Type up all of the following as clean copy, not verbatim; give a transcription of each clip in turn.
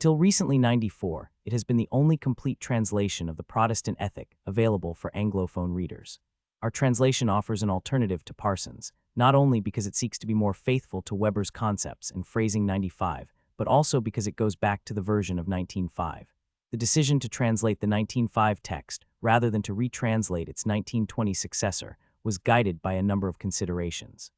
Until recently 94, it has been the only complete translation of the Protestant Ethic available for Anglophone readers. Our translation offers an alternative to Parsons, not only because it seeks to be more faithful to Weber's concepts and phrasing 95, but also because it goes back to the version of 1905. The decision to translate the 1905 text, rather than to retranslate its 1920 successor, was guided by a number of considerations.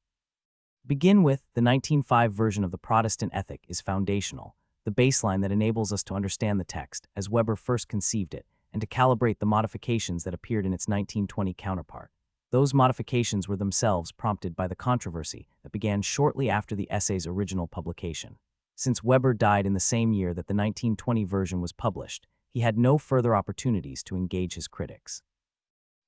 Begin with, the 1905 version of the Protestant Ethic is foundational, the baseline that enables us to understand the text as Weber first conceived it, and to calibrate the modifications that appeared in its 1920 counterpart. Those modifications were themselves prompted by the controversy that began shortly after the essay's original publication. Since Weber died in the same year that the 1920 version was published, he had no further opportunities to engage his critics.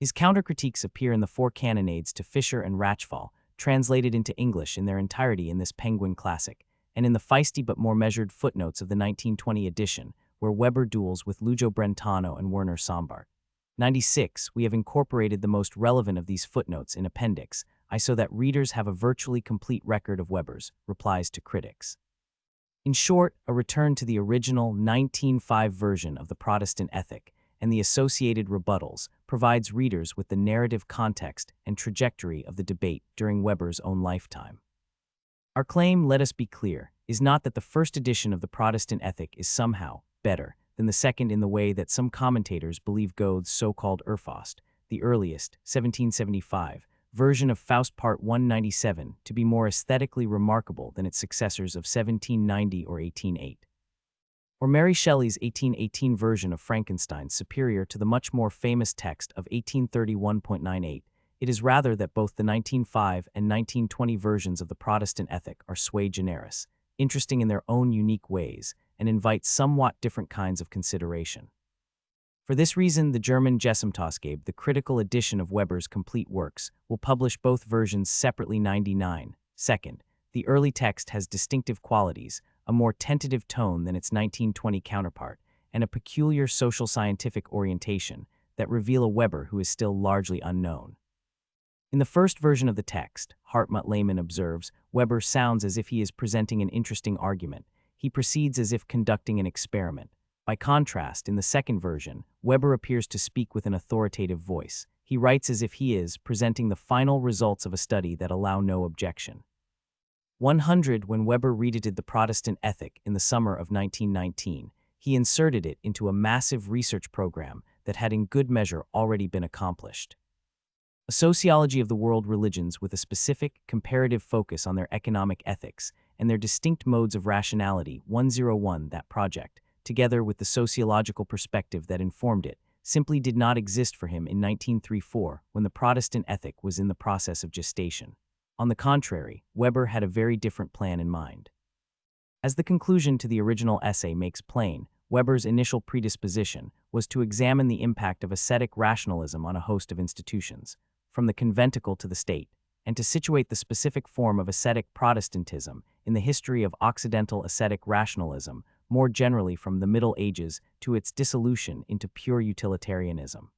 His counter-critiques appear in the 4 cannonades to Fischer and Rachfal, translated into English in their entirety in this Penguin classic, and in the feisty but more measured footnotes of the 1920 edition, where Weber duels with Lucio Brentano and Werner Sombart. 96. We have incorporated the most relevant of these footnotes in Appendix I so that readers have a virtually complete record of Weber's replies to critics. In short, a return to the original 1905 version of the Protestant Ethic and the associated rebuttals provides readers with the narrative context and trajectory of the debate during Weber's own lifetime. Our claim, let us be clear, is not that the first edition of the Protestant Ethic is somehow better than the second in the way that some commentators believe Goethe's so-called Urfaust, the earliest, 1775, version of Faust Part 197 to be more aesthetically remarkable than its successors of 1790 or 1808. Or Mary Shelley's 1818 version of Frankenstein superior to the much more famous text of 1831.98. It is rather that both the 1905 and 1920 versions of the Protestant Ethic are sui generis, interesting in their own unique ways, and invite somewhat different kinds of consideration. For this reason, the German Gesamtausgabe, the critical edition of Weber's complete works, will publish both versions separately. 99. Second, the early text has distinctive qualities, a more tentative tone than its 1920 counterpart, and a peculiar social scientific orientation that reveal a Weber who is still largely unknown. In the first version of the text, Hartmut Lehmann observes, Weber sounds as if he is presenting an interesting argument. He proceeds as if conducting an experiment. By contrast, in the second version, Weber appears to speak with an authoritative voice. He writes as if he is presenting the final results of a study that allow no objection. 100. When Weber reedited the Protestant Ethic in the summer of 1919, he inserted it into a massive research program that had in good measure already been accomplished. A sociology of the world religions with a specific, comparative focus on their economic ethics and their distinct modes of rationality. 101. That project, together with the sociological perspective that informed it, simply did not exist for him in 1934 when the Protestant Ethic was in the process of gestation. On the contrary, Weber had a very different plan in mind. As the conclusion to the original essay makes plain, Weber's initial predisposition was to examine the impact of ascetic rationalism on a host of institutions, from the conventicle to the state, and to situate the specific form of ascetic Protestantism in the history of Occidental ascetic rationalism, more generally from the Middle Ages to its dissolution into pure utilitarianism.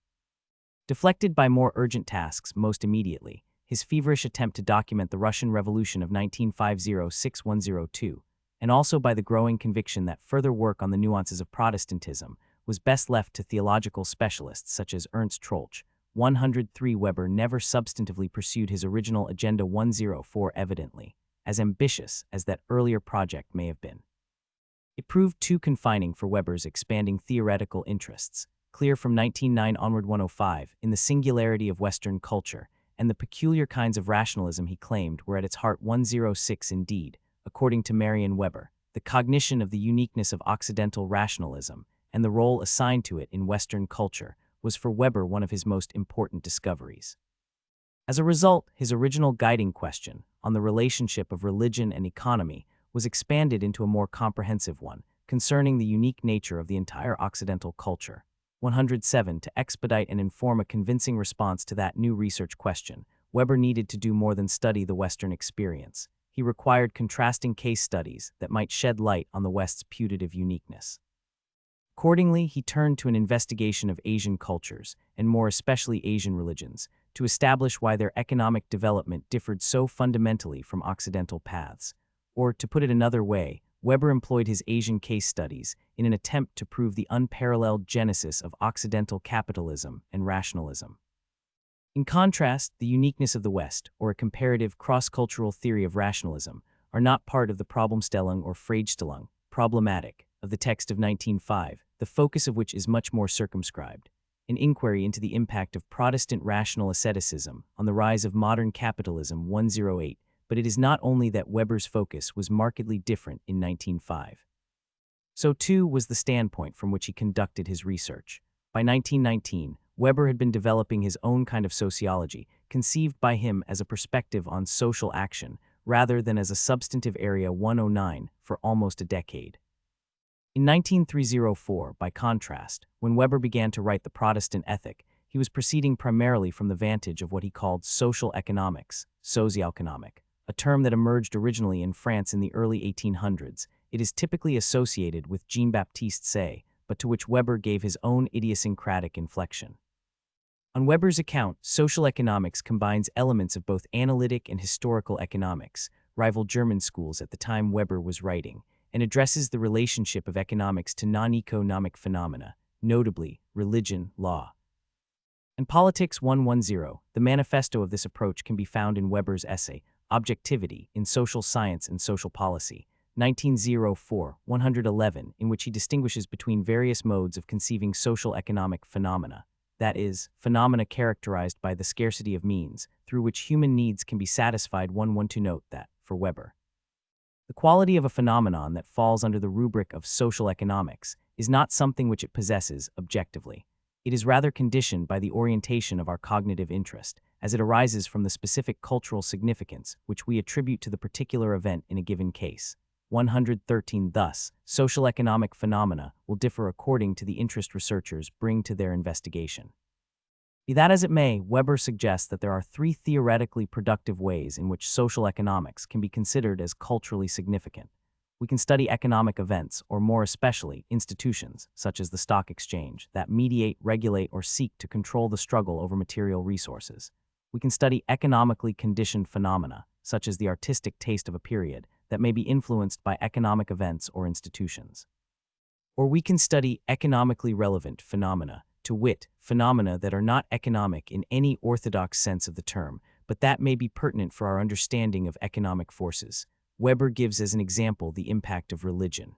Deflected by more urgent tasks most immediately, his feverish attempt to document the Russian Revolution of 1950-6102, and also by the growing conviction that further work on the nuances of Protestantism was best left to theological specialists such as Ernst Troeltsch. 103. Weber never substantively pursued his original Agenda 104 evidently, as ambitious as that earlier project may have been. It proved too confining for Weber's expanding theoretical interests, clear from 1909 onward. 105, in the singularity of Western culture, and the peculiar kinds of rationalism he claimed were at its heart. 106. Indeed, according to Marion Weber, the cognition of the uniqueness of Occidental rationalism and the role assigned to it in Western culture was for Weber one of his most important discoveries. As a result, his original guiding question on the relationship of religion and economy was expanded into a more comprehensive one concerning the unique nature of the entire Occidental culture. 107. To expedite and inform a convincing response to that new research question, Weber needed to do more than study the Western experience. He required contrasting case studies that might shed light on the West's putative uniqueness. Accordingly, he turned to an investigation of Asian cultures, and more especially Asian religions, to establish why their economic development differed so fundamentally from Occidental paths. Or, to put it another way, Weber employed his Asian case studies in an attempt to prove the unparalleled genesis of Occidental capitalism and rationalism. In contrast, the uniqueness of the West, or a comparative cross-cultural theory of rationalism, are not part of the Problemstellung or Fragestellung, problematic, of the text of 1905, the focus of which is much more circumscribed, an inquiry into the impact of Protestant rational asceticism on the rise of modern capitalism 108, but it is not only that Weber's focus was markedly different in 1905. So too was the standpoint from which he conducted his research. By 1919, Weber had been developing his own kind of sociology, conceived by him as a perspective on social action rather than as a substantive area 109 for almost a decade. In 19304, by contrast, when Weber began to write the Protestant Ethic, he was proceeding primarily from the vantage of what he called social economics, sozialeconomic, a term that emerged originally in France in the early 1800s. It is typically associated with Jean-Baptiste Say, but to which Weber gave his own idiosyncratic inflection. On Weber's account, social economics combines elements of both analytic and historical economics, rival German schools at the time Weber was writing, and addresses the relationship of economics to non-economic phenomena, notably religion, law, and politics 110. The manifesto of this approach can be found in Weber's essay, Objectivity in Social Science and Social Policy, 1904, 111, in which he distinguishes between various modes of conceiving social economic phenomena, that is, phenomena characterized by the scarcity of means, through which human needs can be satisfied. 112. Note that, for Weber, the quality of a phenomenon that falls under the rubric of social economics is not something which it possesses objectively. It is rather conditioned by the orientation of our cognitive interest, as it arises from the specific cultural significance which we attribute to the particular event in a given case. 113. Thus, social economic phenomena will differ according to the interest researchers bring to their investigation. Be that as it may, Weber suggests that there are three theoretically productive ways in which social economics can be considered as culturally significant. We can study economic events, or more especially, institutions, such as the stock exchange, that mediate, regulate, or seek to control the struggle over material resources. We can study economically conditioned phenomena, such as the artistic taste of a period, that may be influenced by economic events or institutions. Or we can study economically relevant phenomena, to wit, phenomena that are not economic in any orthodox sense of the term, but that may be pertinent for our understanding of economic forces. Weber gives as an example the impact of religion.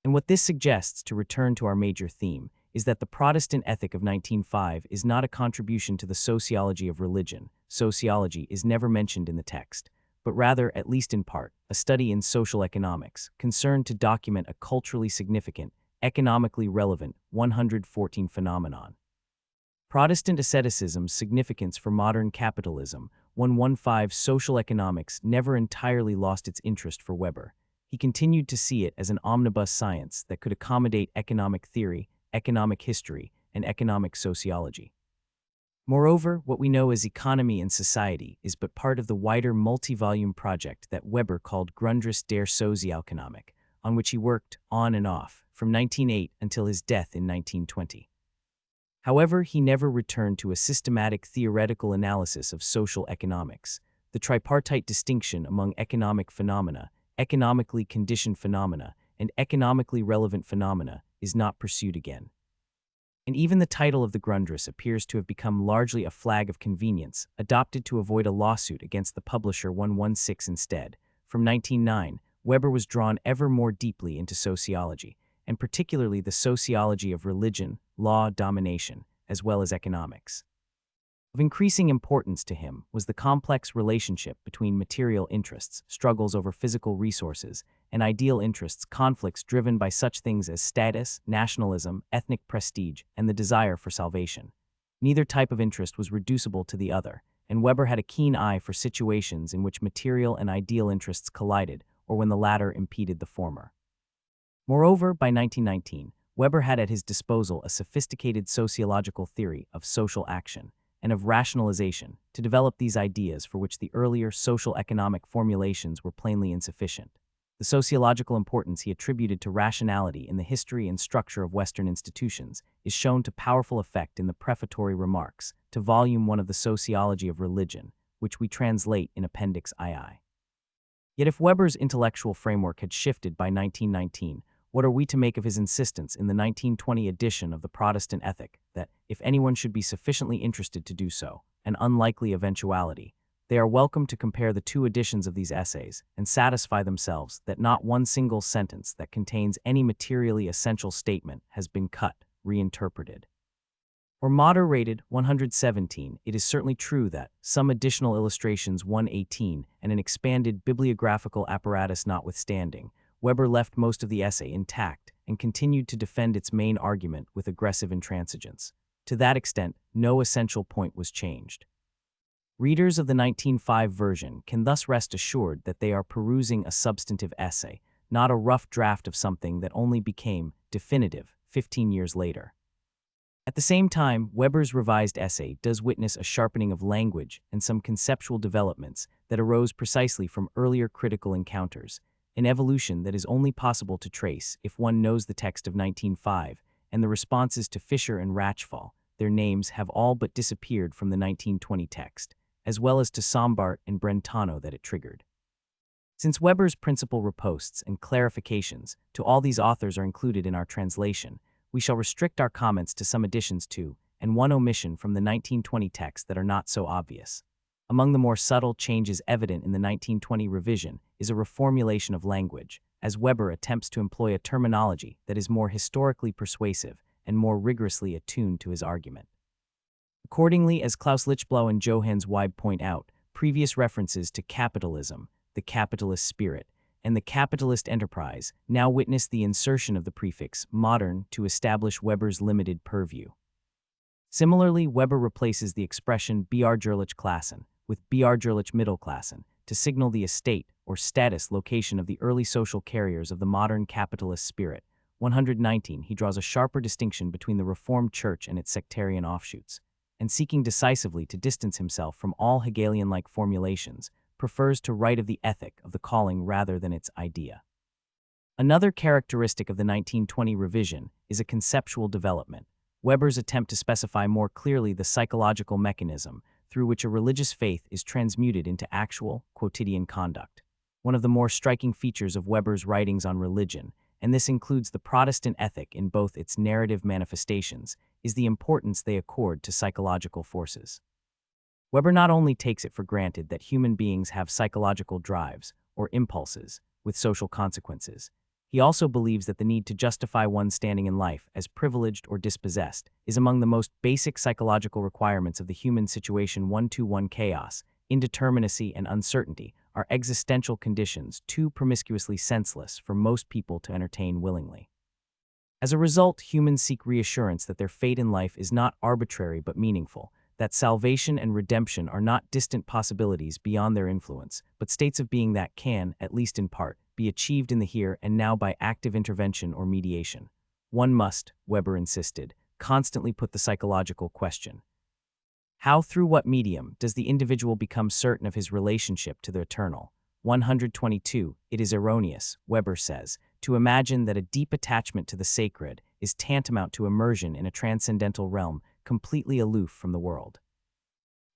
And what this suggests, to return to our major theme, is that the Protestant Ethic of 1905 is not a contribution to the sociology of religion. Sociology is never mentioned in the text, but rather, at least in part, a study in social economics, concerned to document a culturally significant, economically relevant 114 phenomenon. Protestant asceticism's significance for modern capitalism. 115. Social economics never entirely lost its interest for Weber. He continued to see it as an omnibus science that could accommodate economic theory, economic history, and economic sociology. Moreover, what we know as economy and society is but part of the wider multi-volume project that Weber called Grundrisse der Sozialökonomik, on which he worked on and off from 1908 until his death in 1920. However, he never returned to a systematic theoretical analysis of social economics. The tripartite distinction among economic phenomena, economically conditioned phenomena, and economically relevant phenomena is not pursued again. And even the title of the Grundrisse appears to have become largely a flag of convenience, adopted to avoid a lawsuit against the publisher 116 instead. From 1909, Weber was drawn ever more deeply into sociology, and particularly the sociology of religion, law, domination, as well as economics. Of increasing importance to him was the complex relationship between material interests, struggles over physical resources, and ideal interests, conflicts driven by such things as status, nationalism, ethnic prestige, and the desire for salvation. Neither type of interest was reducible to the other, and Weber had a keen eye for situations in which material and ideal interests collided, or when the latter impeded the former. Moreover, by 1919, Weber had at his disposal a sophisticated sociological theory of social action and of rationalization to develop these ideas for which the earlier social economic formulations were plainly insufficient. The sociological importance he attributed to rationality in the history and structure of Western institutions is shown to powerful effect in the prefatory remarks to Volume 1 of the Sociology of Religion, which we translate in Appendix II. Yet if Weber's intellectual framework had shifted by 1919, what are we to make of his insistence in the 1920 edition of the Protestant Ethic that, if anyone should be sufficiently interested to do so, an unlikely eventuality, they are welcome to compare the two editions of these essays and satisfy themselves that not one single sentence that contains any materially essential statement has been cut, reinterpreted, or moderated. 117. It is certainly true that, some additional illustrations 118 and an expanded bibliographical apparatus notwithstanding, Weber left most of the essay intact and continued to defend its main argument with aggressive intransigence. To that extent, no essential point was changed. Readers of the 1905 version can thus rest assured that they are perusing a substantive essay, not a rough draft of something that only became definitive 15 years later. At the same time, Weber's revised essay does witness a sharpening of language and some conceptual developments that arose precisely from earlier critical encounters, an evolution that is only possible to trace if one knows the text of 1905 and the responses to Fischer and Rachfal. Their names have all but disappeared from the 1920 text, as well as to Sombart and Brentano that it triggered. Since Weber's principal riposts and clarifications to all these authors are included in our translation, we shall restrict our comments to some additions to, and one omission from the 1920 text that are not so obvious. Among the more subtle changes evident in the 1920 revision is a reformulation of language, as Weber attempts to employ a terminology that is more historically persuasive and more rigorously attuned to his argument. Accordingly, as Klaus Lichtblau and Johannes Weib point out, previous references to capitalism, the capitalist spirit, and the capitalist enterprise now witness the insertion of the prefix modern to establish Weber's limited purview. Similarly, Weber replaces the expression Bjargerlich Klassen with Bjargerlich Mittelklassen to signal the estate or status location of the early social carriers of the modern capitalist spirit. 119. He draws a sharper distinction between the Reformed Church and its sectarian offshoots, and seeking decisively to distance himself from all Hegelian-like formulations, prefers to write of the ethic of the calling rather than its idea. Another characteristic of the 1920 revision is a conceptual development, Weber's attempt to specify more clearly the psychological mechanism through which a religious faith is transmuted into actual, quotidian conduct. One of the more striking features of Weber's writings on religion, and this includes the Protestant ethic in both its narrative manifestations, is the importance they accord to psychological forces. Weber not only takes it for granted that human beings have psychological drives, or impulses, with social consequences, he also believes that the need to justify one's standing in life as privileged or dispossessed is among the most basic psychological requirements of the human situation. 121. Chaos, indeterminacy, and uncertainty are existential conditions too promiscuously senseless for most people to entertain willingly. As a result, humans seek reassurance that their fate in life is not arbitrary but meaningful, that salvation and redemption are not distant possibilities beyond their influence, but states of being that can, at least in part, be achieved in the here and now by active intervention or mediation. One must, Weber insisted, constantly put the psychological question. How, through what medium, does the individual become certain of his relationship to the eternal? 122. It is erroneous, Weber says, to imagine that a deep attachment to the sacred is tantamount to immersion in a transcendental realm completely aloof from the world.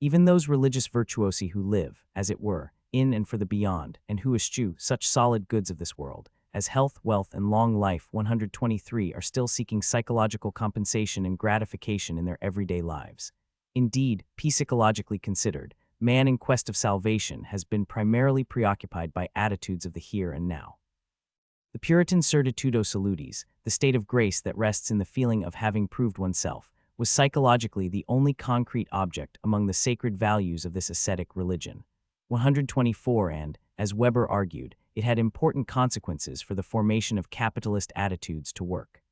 Even those religious virtuosi who live, as it were, in and for the beyond, and who eschew such solid goods of this world, as health, wealth, and long life, 123, are still seeking psychological compensation and gratification in their everyday lives. Indeed, psychologically considered, man in quest of salvation has been primarily preoccupied by attitudes of the here and now. The Puritan certitudo salutis, the state of grace that rests in the feeling of having proved oneself, was psychologically the only concrete object among the sacred values of this ascetic religion. 124. And, as Weber argued, it had important consequences for the formation of capitalist attitudes to work.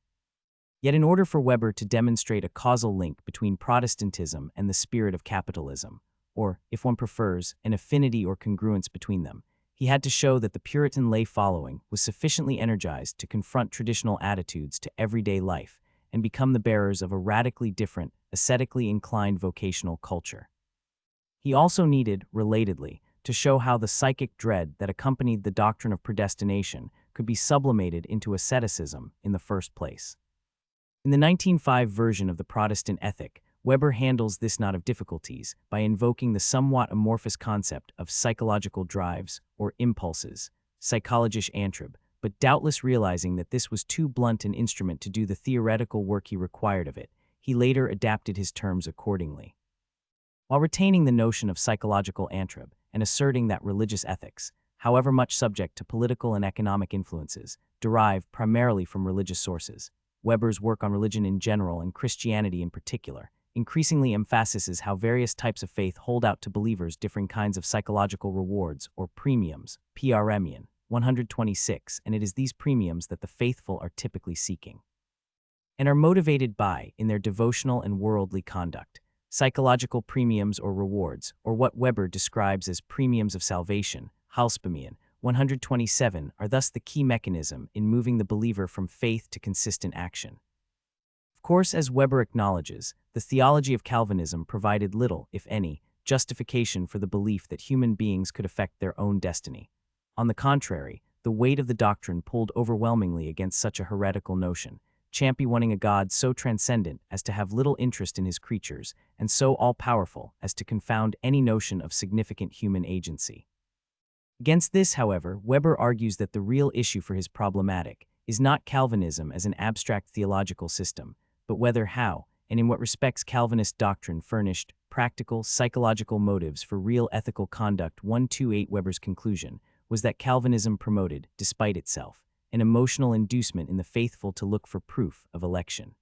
Yet in order for Weber to demonstrate a causal link between Protestantism and the spirit of capitalism, or, if one prefers, an affinity or congruence between them, he had to show that the Puritan lay following was sufficiently energized to confront traditional attitudes to everyday life and become the bearers of a radically different, ascetically inclined vocational culture. He also needed, relatedly, to show how the psychic dread that accompanied the doctrine of predestination could be sublimated into asceticism in the first place. In the 1905 version of the Protestant Ethic, Weber handles this knot of difficulties by invoking the somewhat amorphous concept of psychological drives or impulses, psychologisch Antrieb, but doubtless realizing that this was too blunt an instrument to do the theoretical work he required of it, he later adapted his terms accordingly. While retaining the notion of psychological Antrieb and asserting that religious ethics, however much subject to political and economic influences, derive primarily from religious sources, Weber's work on religion in general and Christianity in particular increasingly emphasizes how various types of faith hold out to believers different kinds of psychological rewards or premiums, PRMian 126, and it is these premiums that the faithful are typically seeking and are motivated by in their devotional and worldly conduct. Psychological premiums or rewards, or what Weber describes as premiums of salvation, Heilspremien 127, are thus the key mechanism in moving the believer from faith to consistent action. Of course, as Weber acknowledges, the theology of Calvinism provided little, if any, justification for the belief that human beings could affect their own destiny. On the contrary, the weight of the doctrine pulled overwhelmingly against such a heretical notion, championing a God so transcendent as to have little interest in his creatures and so all-powerful as to confound any notion of significant human agency. Against this, however, Weber argues that the real issue for his problematic is not Calvinism as an abstract theological system, but whether, how, and in what respects Calvinist doctrine furnished practical, psychological motives for real ethical conduct. 128 Weber's conclusion was that Calvinism promoted, despite itself, an emotional inducement in the faithful to look for proof of election.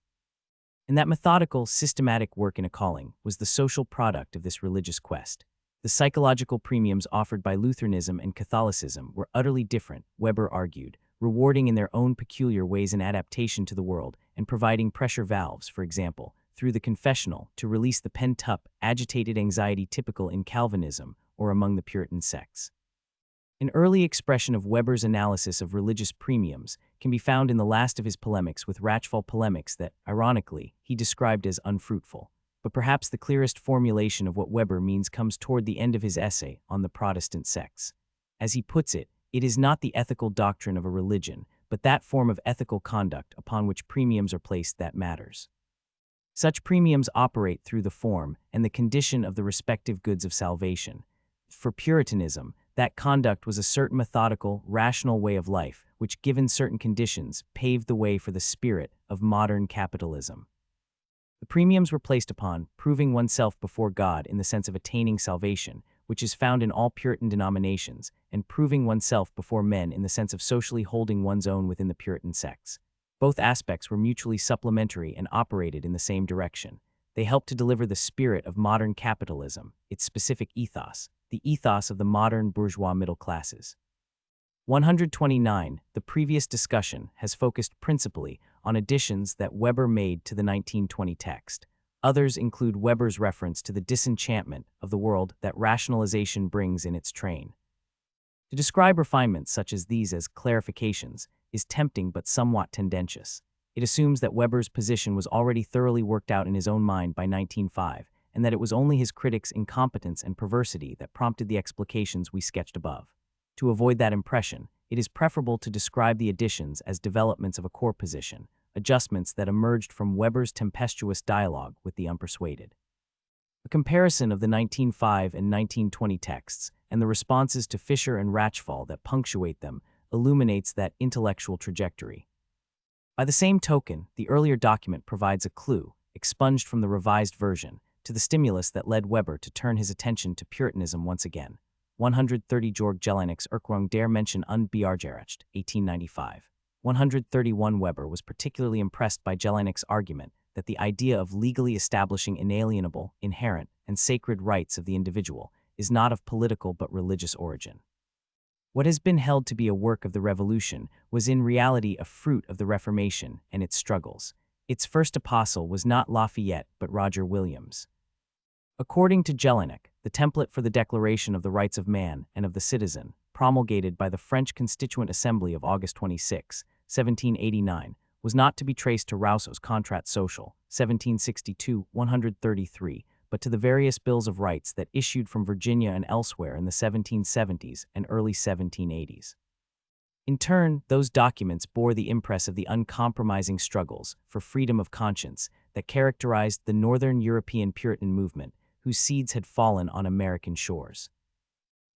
And that methodical, systematic work in a calling was the social product of this religious quest. The psychological premiums offered by Lutheranism and Catholicism were utterly different, Weber argued, rewarding in their own peculiar ways an adaptation to the world and providing pressure valves, for example, through the confessional to release the pent-up, agitated anxiety typical in Calvinism or among the Puritan sects. An early expression of Weber's analysis of religious premiums can be found in the last of his polemics with Rachfal, polemics that, ironically, he described as unfruitful. But perhaps the clearest formulation of what Weber means comes toward the end of his essay on the Protestant sects. As he puts it, it is not the ethical doctrine of a religion, but that form of ethical conduct upon which premiums are placed that matters. Such premiums operate through the form and the condition of the respective goods of salvation. For Puritanism, that conduct was a certain methodical, rational way of life, which, given certain conditions, paved the way for the spirit of modern capitalism. The premiums were placed upon proving oneself before God in the sense of attaining salvation, which is found in all Puritan denominations, and proving oneself before men in the sense of socially holding one's own within the Puritan sects. Both aspects were mutually supplementary and operated in the same direction. They helped to deliver the spirit of modern capitalism, its specific ethos, the ethos of the modern bourgeois middle classes. 129. The previous discussion has focused principally on additions that Weber made to the 1920 text. Others include Weber's reference to the disenchantment of the world that rationalization brings in its train. To describe refinements such as these as clarifications is tempting but somewhat tendentious. It assumes that Weber's position was already thoroughly worked out in his own mind by 1905, and that it was only his critics' incompetence and perversity that prompted the explications we sketched above. To avoid that impression, it is preferable to describe the additions as developments of a core position, adjustments that emerged from Weber's tempestuous dialogue with the unpersuaded. A comparison of the 1905 and 1920 texts and the responses to Fischer and Rachfal that punctuate them illuminates that intellectual trajectory. By the same token, the earlier document provides a clue, expunged from the revised version, to the stimulus that led Weber to turn his attention to Puritanism once again. 130 Georg Jellink's Erklärung der Menschen und Beharrungsrecht, 1895. 131 Weber was particularly impressed by Jellink's argument that the idea of legally establishing inalienable, inherent, and sacred rights of the individual is not of political but religious origin. What has been held to be a work of the Revolution was in reality a fruit of the Reformation and its struggles. Its first apostle was not Lafayette but Roger Williams. According to Jelinek, the template for the Declaration of the Rights of Man and of the Citizen, promulgated by the French Constituent Assembly of August 26, 1789, was not to be traced to Rousseau's Contrat Social, 1762, 133, but to the various bills of rights that issued from Virginia and elsewhere in the 1770s and early 1780s. In turn, those documents bore the impress of the uncompromising struggles for freedom of conscience that characterized the Northern European Puritan movement, whose seeds had fallen on American shores.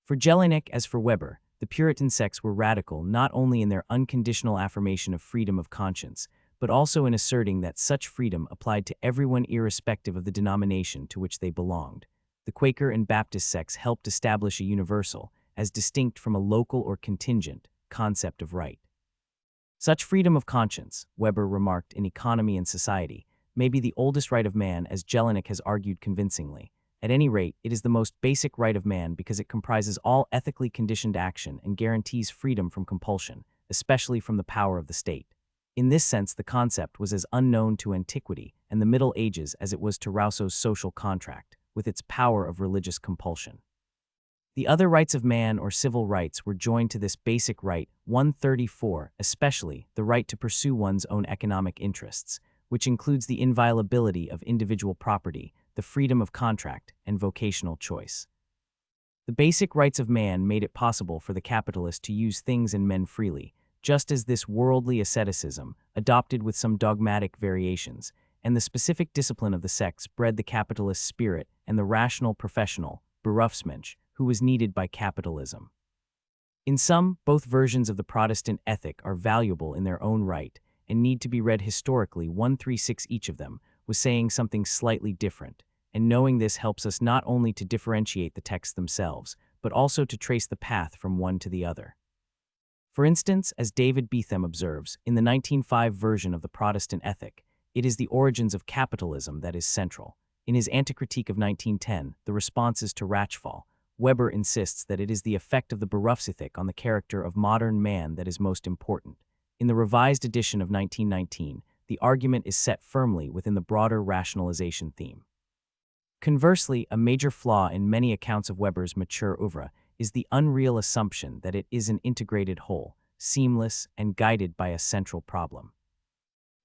For Jelinek as for Weber, the Puritan sects were radical not only in their unconditional affirmation of freedom of conscience, but also in asserting that such freedom applied to everyone irrespective of the denomination to which they belonged. The Quaker and Baptist sects helped establish a universal, as distinct from a local or contingent, concept of right. Such freedom of conscience, Weber remarked in Economy and Society, may be the oldest right of man, as Jelinek has argued convincingly. At any rate, it is the most basic right of man because it comprises all ethically conditioned action and guarantees freedom from compulsion, especially from the power of the state. In this sense, the concept was as unknown to antiquity and the Middle Ages as it was to Rousseau's social contract, with its power of religious compulsion. The other rights of man or civil rights were joined to this basic right, 134, especially the right to pursue one's own economic interests, which includes the inviolability of individual property, the freedom of contract, and vocational choice. The basic rights of man made it possible for the capitalist to use things and men freely, just as this worldly asceticism, adopted with some dogmatic variations, and the specific discipline of the sects bred the capitalist spirit and the rational professional, Berufsmensch, who was needed by capitalism. In sum, both versions of the Protestant ethic are valuable in their own right and need to be read historically. 136 each of them was saying something slightly different, and knowing this helps us not only to differentiate the texts themselves, but also to trace the path from one to the other. For instance, as David Beetham observes, in the 1905 version of the Protestant ethic, it is the origins of capitalism that is central. In his Anticritique of 1910, The Responses to Rachfal, Weber insists that it is the effect of the Berufsethik on the character of modern man that is most important. In the revised edition of 1919, the argument is set firmly within the broader rationalization theme. Conversely, a major flaw in many accounts of Weber's mature oeuvre is the unreal assumption that it is an integrated whole, seamless, and guided by a central problem.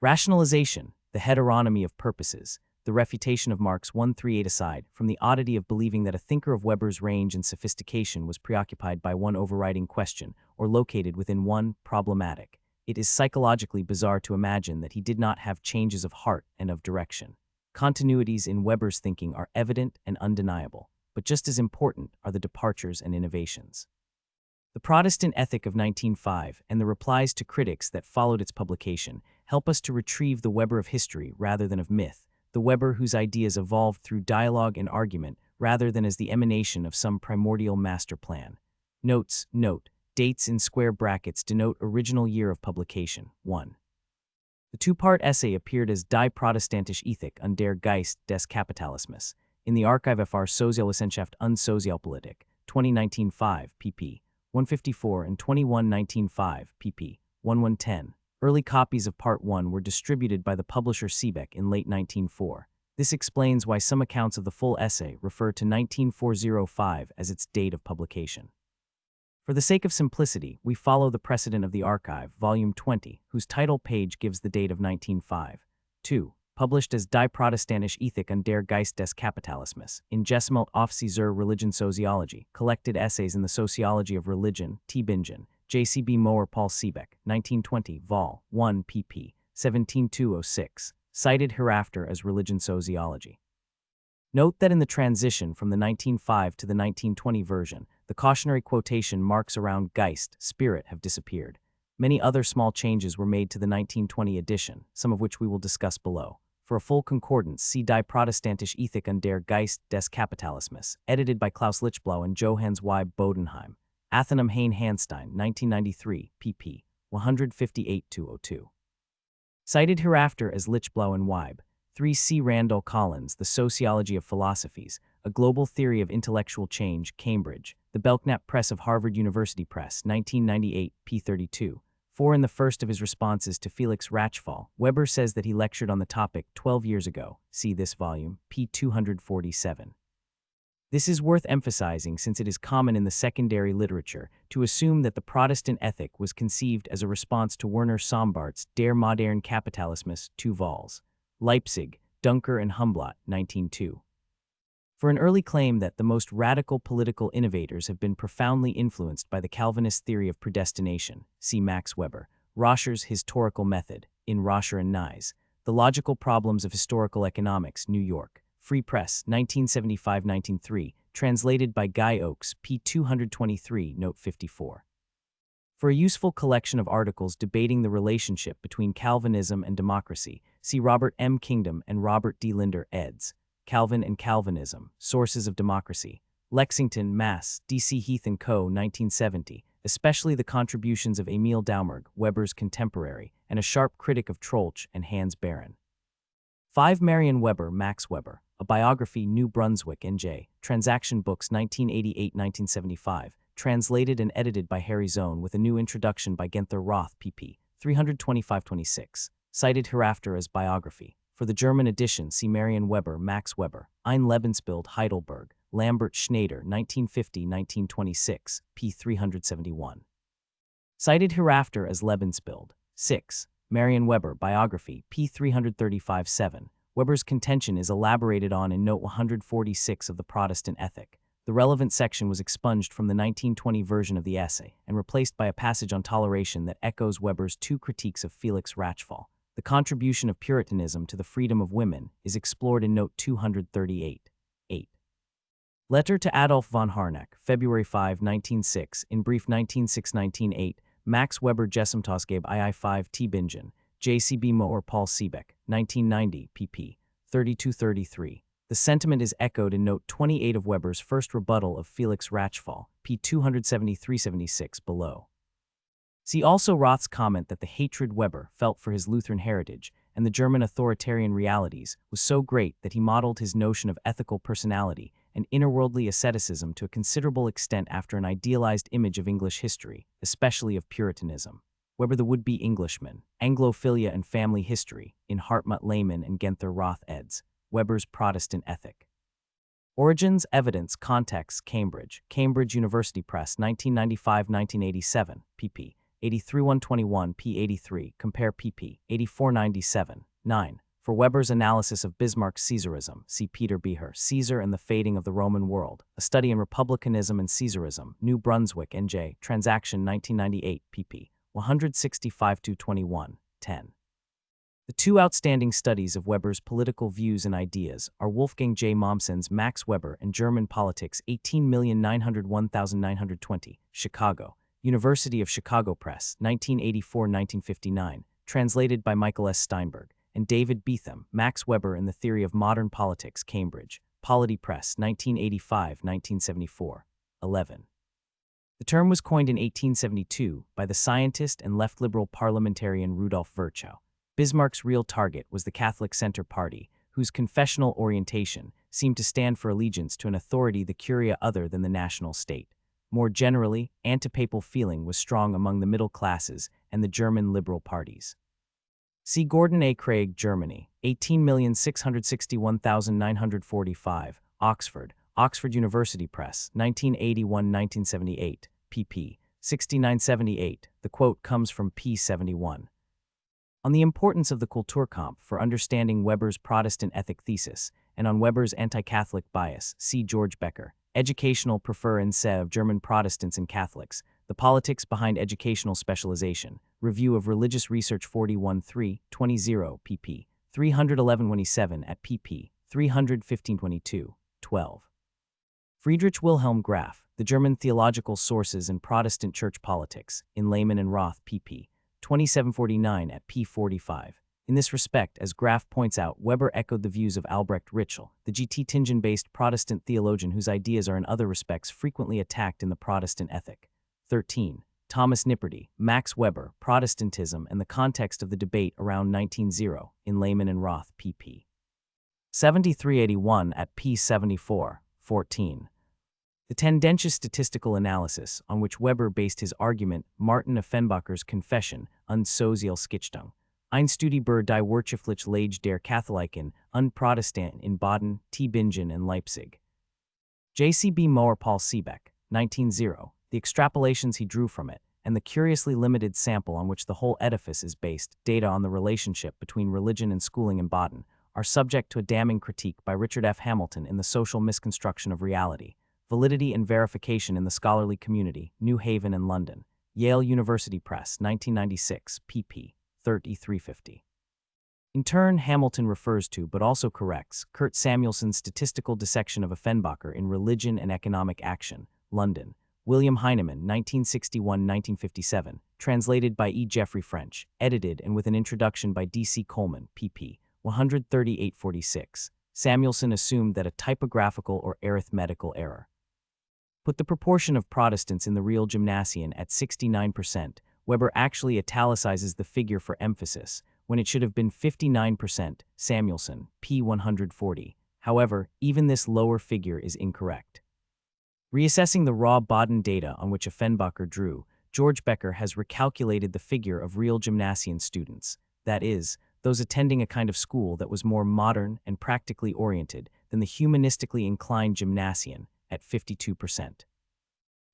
Rationalization, the heteronomy of purposes, the refutation of Marx 138 aside, from the oddity of believing that a thinker of Weber's range and sophistication was preoccupied by one overriding question, or located within one problematic, it is psychologically bizarre to imagine that he did not have changes of heart and of direction. Continuities in Weber's thinking are evident and undeniable, but just as important are the departures and innovations. The Protestant Ethic of 1905 and the replies to critics that followed its publication help us to retrieve the Weber of history rather than of myth, the Weber whose ideas evolved through dialogue and argument rather than as the emanation of some primordial master plan. Notes, dates in square brackets denote original year of publication, 1. The two-part essay appeared as Die Protestantische Ethik und der Geist des Kapitalismus in the Archive fr Sozialwissenschaft und Sozialpolitik, 2019-5, pp. 154 and 2119-5, pp. 1110. Early copies of Part 1 were distributed by the publisher Seebeck in late 1904. This explains why some accounts of the full essay refer to 19405 as its date of publication. For the sake of simplicity, we follow the precedent of the Archive, Volume 20, whose title page gives the date of 1905. 2. Published as Die Protestantische Ethik und der Geist des Kapitalismus, in Gesellschaft Office zur Religionssoziologie, Collected Essays in the Sociology of Religion, Tübingen, J.C.B. Mohr Paul Seebeck, 1920, Vol. 1 pp. 17206, cited hereafter as Religion Sociology. Note that in the transition from the 1905 to the 1920 version, the cautionary quotation marks around Geist, spirit, have disappeared. Many other small changes were made to the 1920 edition, some of which we will discuss below. For a full concordance, see Die Protestantische Ethik und der Geist des Kapitalismus, edited by Klaus Lichtblau and Johannes Y. Bodenheim. Athenum Hain Hanstein, 1993, pp. 158-02. Cited hereafter as Lichtblau and Weib. 3. C. Randall Collins, The Sociology of Philosophies, A Global Theory of Intellectual Change, Cambridge, The Belknap Press of Harvard University Press, 1998, p. 32. 4. In the first of his responses to Felix Rachfal, Weber says that he lectured on the topic 12 years ago. See this volume, p. 247. This is worth emphasizing since it is common in the secondary literature to assume that the Protestant ethic was conceived as a response to Werner Sombart's Der moderne Kapitalismus, 2 vols. Leipzig, Dunker and Humblatt, 1902. For an early claim that the most radical political innovators have been profoundly influenced by the Calvinist theory of predestination, see Max Weber, Roscher's Historical Method, in Roscher and Nyes, The Logical Problems of Historical Economics, New York, Free Press, 1975-1903, translated by Guy Oakes, p. 223, note 54. For a useful collection of articles debating the relationship between Calvinism and democracy, see Robert M. Kingdom and Robert D. Linder, eds. Calvin and Calvinism, Sources of Democracy, Lexington, Mass., D.C. Heath & Co., 1970, especially the contributions of Emil Daumerg, Weber's contemporary, and a sharp critic of Troeltsch and Hans Baron. 5. Marion Weber, Max Weber, A Biography, New Brunswick, N.J., Transaction Books, 1988-1975, translated and edited by Harry Zone with a new introduction by Gunther Roth, pp. 325-26, cited hereafter as biography. For the German edition, see Marion Weber, Max Weber, Ein Lebensbild, Heidelberg, Lambert Schneider, 1950-1926, p. 371. Cited hereafter as Lebensbild. 6. Marion Weber, Biography, p. 335-7. Weber's contention is elaborated on in Note 146 of the Protestant Ethic. The relevant section was expunged from the 1920 version of the essay and replaced by a passage on toleration that echoes Weber's two critiques of Felix Rachfal. The contribution of Puritanism to the freedom of women is explored in Note 238. 8. Letter to Adolf von Harnack, February 5, 1906, in brief 1906-1908, Max Weber Gesamtausgabe II5 T. Bingen, J.C.B. Mohr Paul Siebeck, 1990, pp. 32-33. The sentiment is echoed in Note 28 of Weber's first rebuttal of Felix Rachfal, p. 273-76 below. See also Roth's comment that the hatred Weber felt for his Lutheran heritage and the German authoritarian realities was so great that he modeled his notion of ethical personality and innerworldly asceticism to a considerable extent after an idealized image of English history, especially of Puritanism. Weber the Would-Be Englishman, Anglophilia and Family History, in Hartmut Lehmann and Gunther Roth eds. Weber's Protestant Ethic. Origins, Evidence, Context, Cambridge, Cambridge University Press, 1995-1987, pp. 83-121, p. 83, compare pp. 84-97, 9. For Weber's analysis of Bismarck's Caesarism, see Peter Beher, Caesar and the Fading of the Roman World, A Study in Republicanism and Caesarism, New Brunswick, N.J., Transaction 1998, pp. 165-21, 10. The two outstanding studies of Weber's political views and ideas are Wolfgang J. Mommsen's Max Weber and German Politics, 18,901,920, Chicago, University of Chicago Press, 1984-1959, translated by Michael S. Steinberg, and David Beetham, Max Weber and the Theory of Modern Politics, Cambridge, Polity Press, 1985-1974, 11. The term was coined in 1872 by the scientist and left-liberal parliamentarian Rudolf Virchow. Bismarck's real target was the Catholic Center Party, whose confessional orientation seemed to stand for allegiance to an authority the curia other than the national state. More generally, antipapal feeling was strong among the middle classes and the German liberal parties. See Gordon A. Craig, Germany, 18,661,945, Oxford, Oxford University Press, 1981-1978, pp. 69-78. The quote comes from p. 71. On the importance of the Kulturkampf for understanding Weber's Protestant ethic thesis, and on Weber's anti-Catholic bias, see George Becker, Educational Preference of German Protestants and Catholics, The Politics Behind Educational Specialization, Review of Religious Research 41-3, 20, pp. 311-27 at pp. 315-22, 12. Friedrich Wilhelm Graf, The German Theological Sources in Protestant Church Politics, in Lehmann and Roth, pp. 2749 at p. 45. In this respect, as Graf points out, Weber echoed the views of Albrecht Ritschl, the G.T. Tingen-based Protestant theologian whose ideas are in other respects frequently attacked in the Protestant Ethic. 13. Thomas Nipperty, Max Weber, Protestantism and the Context of the Debate around 1900, in Lehmann and Roth, pp. 7381 at p. 74, 14. The tendentious statistical analysis on which Weber based his argument, Martin Offenbacher's Confession und Sozialskittung, Ein Studie über die wirtschaftliche Lage der Katholiken und Protestanten in Baden, Tübingen and Leipzig. J.C.B. Mohr Paul Siebeck, 1900, the extrapolations he drew from it, and the curiously limited sample on which the whole edifice is based, data on the relationship between religion and schooling in Baden, are subject to a damning critique by Richard F. Hamilton in The Social Misconstruction of Reality, Validity and Verification in the Scholarly Community, New Haven and London, Yale University Press, 1996, pp. 3350. In turn, Hamilton refers to, but also corrects, Kurt Samuelson's statistical dissection of Offenbacher in Religion and Economic Action, London, William Heinemann, 1961-1957, translated by E. Jeffrey French, edited and with an introduction by D. C. Coleman, pp. 138-46. Samuelson assumed that a typographical or arithmetical error put the proportion of Protestants in the real gymnasium at 69%. Weber actually italicizes the figure for emphasis, when it should have been 59%, Samuelson, p. 140. However, even this lower figure is incorrect. Reassessing the raw Baden data on which Offenbacher drew, George Becker has recalculated the figure of real gymnasium students, that is, those attending a kind of school that was more modern and practically oriented than the humanistically inclined gymnasium, at 52%.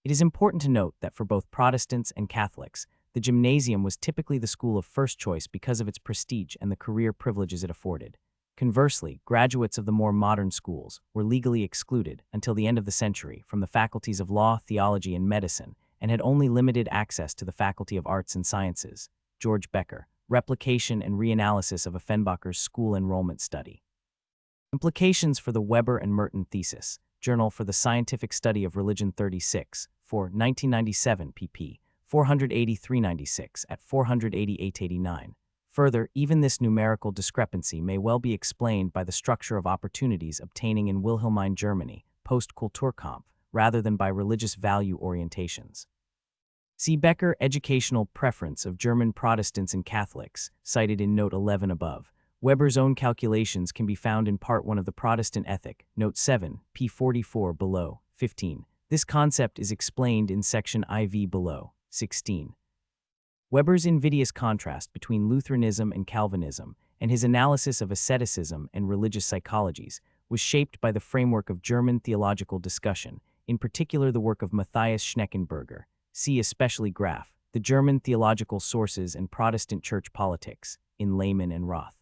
It is important to note that for both Protestants and Catholics, the gymnasium was typically the school of first choice because of its prestige and the career privileges it afforded. Conversely, graduates of the more modern schools were legally excluded until the end of the century from the faculties of law, theology, and medicine, and had only limited access to the faculty of arts and sciences. George Becker, Replication and Reanalysis of Offenbacher's School Enrollment Study. Implications for the Weber and Merton Thesis, Journal for the Scientific Study of Religion 36, for 1997 pp. 483-96 at 488-89. Further, even this numerical discrepancy may well be explained by the structure of opportunities obtaining in Wilhelmine Germany, post-Kulturkampf, rather than by religious value orientations. See Becker, Educational Preference of German Protestants and Catholics, cited in Note 11 above. Weber's own calculations can be found in Part 1 of the Protestant Ethic, Note 7, p. 44 below, 15. This concept is explained in section IV below, 16. Weber's invidious contrast between Lutheranism and Calvinism, and his analysis of asceticism and religious psychologies, was shaped by the framework of German theological discussion, in particular the work of Matthias Schneckenberger, see especially Graf, The German Theological Sources and Protestant Church Politics, in Lehmann and Roth.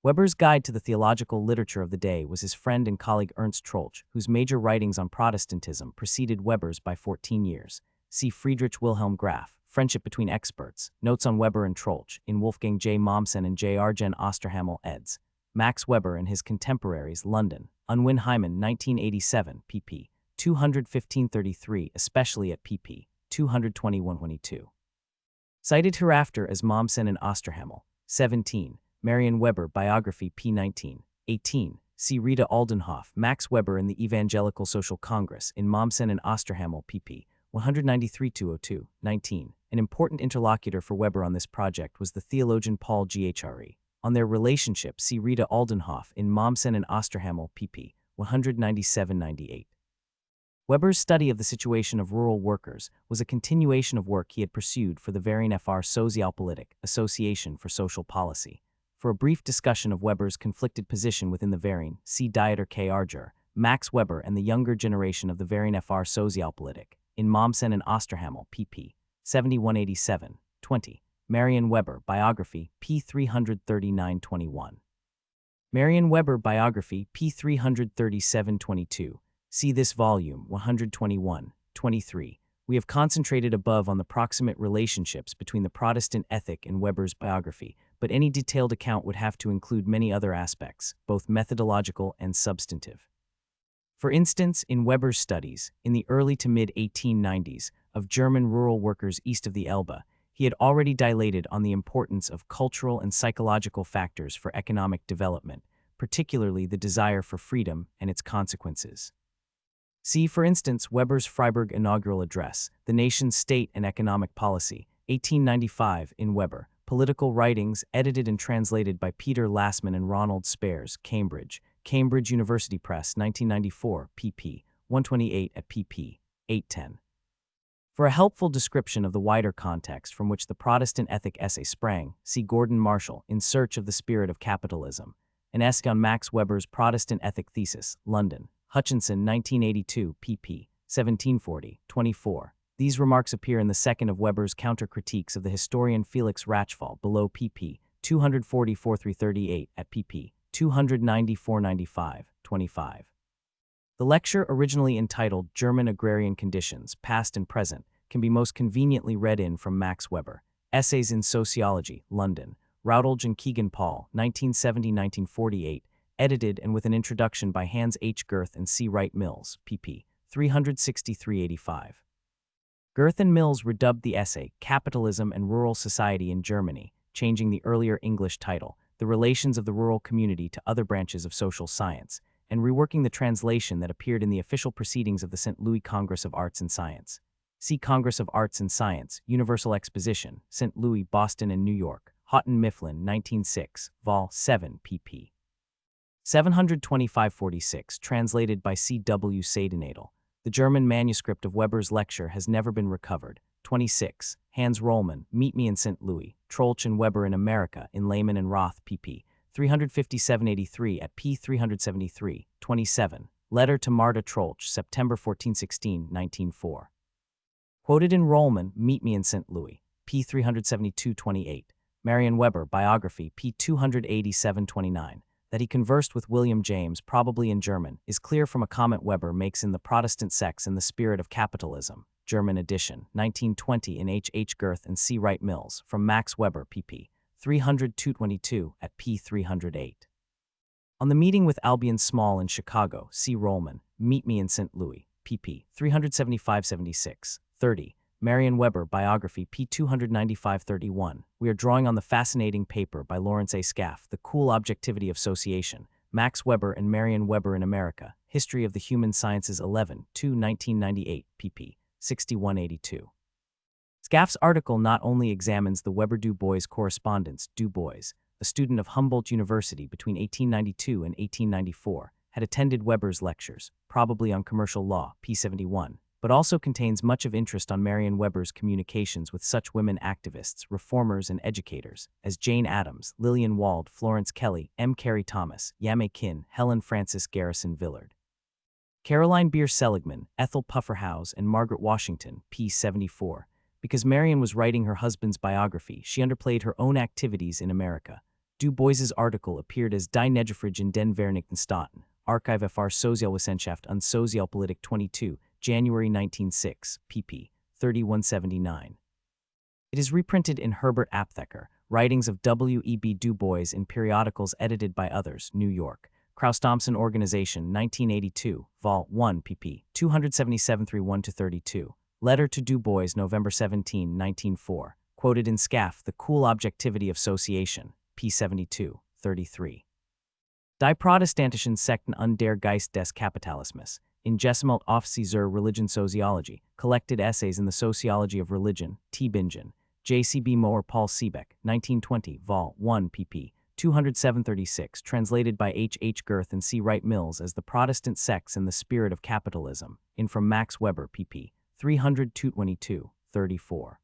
Weber's guide to the theological literature of the day was his friend and colleague Ernst Troeltsch, whose major writings on Protestantism preceded Weber's by 14 years. See Friedrich Wilhelm Graf, Friendship Between Experts, Notes on Weber and Troeltsch, in Wolfgang J. Mommsen and J. Arjen Osterhamel eds. Max Weber and His Contemporaries, London, Unwin Hyman, 1987, pp. 215-33, especially at pp. 221-22. Cited hereafter as Mommsen and Osterhamel. 17. Marion Weber, Biography, p. 19. 18. See Rita Aldenhoff, Max Weber and the Evangelical Social Congress, in Mommsen and Osterhamel, pp. 193-202. 19. An important interlocutor for Weber on this project was the theologian Paul Ghre. On their relationship, see Rita Aldenhoff in Mommsen and Osterhamel, pp. 197-98. Weber's study of the situation of rural workers was a continuation of work he had pursued for the Verein für Sozialpolitik, Association for Social Policy. For a brief discussion of Weber's conflicted position within the Verein, see Dieter K. Arger, Max Weber and the Younger Generation of the Verein für Sozialpolitik, in Mommsen and Osterhamel, pp. 71-87, 20. Marion Weber, Biography, p. 339-21. Marion Weber, Biography, p. 337-22. See this volume, 121, 23. We have concentrated above on the proximate relationships between the Protestant ethic and Weber's biography, but any detailed account would have to include many other aspects, both methodological and substantive. For instance, in Weber's studies, in the early to mid-1890s, of German rural workers east of the Elbe, he had already dilated on the importance of cultural and psychological factors for economic development, particularly the desire for freedom and its consequences. See, for instance, Weber's Freiburg inaugural address, The Nation's State and Economic Policy, 1895, in Weber, Political Writings, edited and translated by Peter Lassman and Ronald Spares, Cambridge, Cambridge University Press, 1994, pp. 128 at pp. 810. For a helpful description of the wider context from which the Protestant ethic essay sprang, see Gordon Marshall, In Search of the Spirit of Capitalism, an essay on Max Weber's Protestant ethic thesis, London, Hutchinson, 1982, pp. 1740, 24. These remarks appear in the second of Weber's counter-critiques of the historian Felix Rachfal below pp. 244-38 at pp. 294-95, 25. The lecture, originally entitled German Agrarian Conditions, Past and Present, can be most conveniently read in from Max Weber, Essays in Sociology, London, Routledge and Keegan Paul, 1970-1948, edited and with an introduction by Hans H. Girth and C. Wright Mills, pp. 363-85. Girth and Mills redubbed the essay Capitalism and Rural Society in Germany, changing the earlier English title, The Relations of the Rural Community to Other Branches of Social Science, and reworking the translation that appeared in the official proceedings of the St. Louis Congress of Arts and Science. See Congress of Arts and Science, Universal Exposition, St. Louis, Boston, and New York, Houghton Mifflin, 1906, Vol. 7, pp. 725-46, translated by C. W. Seidenadel. The German manuscript of Weber's lecture has never been recovered. 26. Hans Rollman, Meet Me in St. Louis, Troeltsch and Weber in America, in Lehman and Roth, pp. 357-83 at p. 373, 27. Letter to Marta Troeltsch, September 14-16, 1904. Quoted in Rollman, Meet Me in St. Louis, p. 372-28. Marion Weber, Biography, p. 287-29. That he conversed with William James, probably in German, is clear from a comment Weber makes in The Protestant Sex and the Spirit of Capitalism, German edition, 1920 in H. H. Girth and C. Wright Mills, from Max Weber, pp. 300-222 at p. 308. On the meeting with Albion Small in Chicago, C. Rollman, Meet Me in St. Louis, pp. 375-76, 30. Marion Weber, Biography, p. 295-31. We are drawing on the fascinating paper by Lawrence A. Scaff, The Cool Objectivity of Association, Max Weber and Marion Weber in America, History of the Human Sciences 11, 1998, pp. 61-82. Scaff's article not only examines the Weber-Du Bois correspondence. Du Bois, a student of Humboldt University between 1892 and 1894, had attended Weber's lectures, probably on commercial law, p. 71, but also contains much of interest on Marion Weber's communications with such women activists, reformers, and educators as Jane Addams, Lillian Wald, Florence Kelley, M. Carey Thomas, Yame Kin, Helen Francis Garrison Villard, Caroline Beer Seligman, Ethel Pufferhouse, and Margaret Washington, p. 74. Because Marion was writing her husband's biography, she underplayed her own activities in America. Du Bois's article appeared as Die Nedrefrage in den Vereinigten Staaten, Archive fr Sozialwissenschaft und Sozialpolitik 22, January 1906, pp. 3179. It is reprinted in Herbert Aptheker, Writings of W. E. B. Du Bois in periodicals edited by others, New York, Krauss-Thompson Organization, 1982, Vol. 1, pp. 277-31-32. Letter to Du Bois, November 17, 1904, quoted in Scaff, The Cool Objectivity of Association, p. 72, 33. Die protestantischen Sekten und der Geist des Kapitalismus, in Gesellschaft zur Religionssoziologie, Collected Essays in the Sociology of Religion, T. Bingen, J.C.B. Moore, Paul Siebeck, 1920, Vol. 1, pp. 207-36, translated by H. H. Girth and C. Wright Mills as The Protestant Sects and the Spirit of Capitalism, in from Max Weber, pp. 300-222, 34.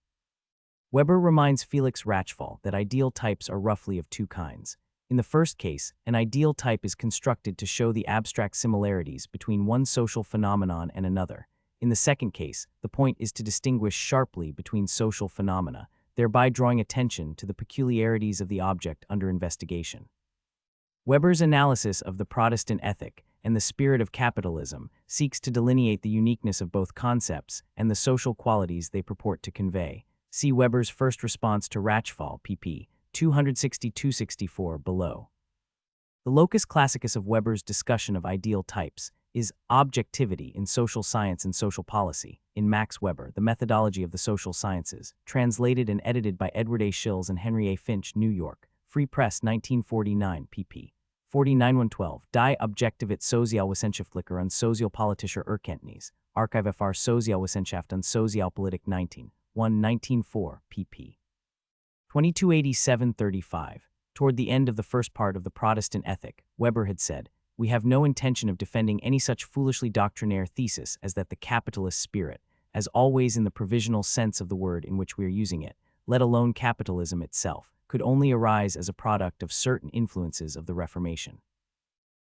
Weber reminds Felix Rachfal that ideal types are roughly of two kinds. In the first case, an ideal type is constructed to show the abstract similarities between one social phenomenon and another. In the second case, the point is to distinguish sharply between social phenomena, thereby drawing attention to the peculiarities of the object under investigation. Weber's analysis of the Protestant ethic and the spirit of capitalism seeks to delineate the uniqueness of both concepts and the social qualities they purport to convey. See Weber's first response to Rachfal, pp. 262-64 below. The locus classicus of Weber's discussion of ideal types is objectivity in social science and social policy, in Max Weber, The Methodology of the Social Sciences, translated and edited by Edward A. Shills and Henry A. Finch, New York, Free Press, 1949, pp. 49-112, Die Objektivität Sozialwissenschaftlicher und Sozialpolitischer Erkenntnis, Archive fr Sozialwissenschaft und Sozialpolitik 19, 1904, pp. 2287-35. Toward the end of the first part of the Protestant Ethic, Weber had said, "We have no intention of defending any such foolishly doctrinaire thesis as that the capitalist spirit, as always in the provisional sense of the word in which we are using it, let alone capitalism itself, could only arise as a product of certain influences of the Reformation.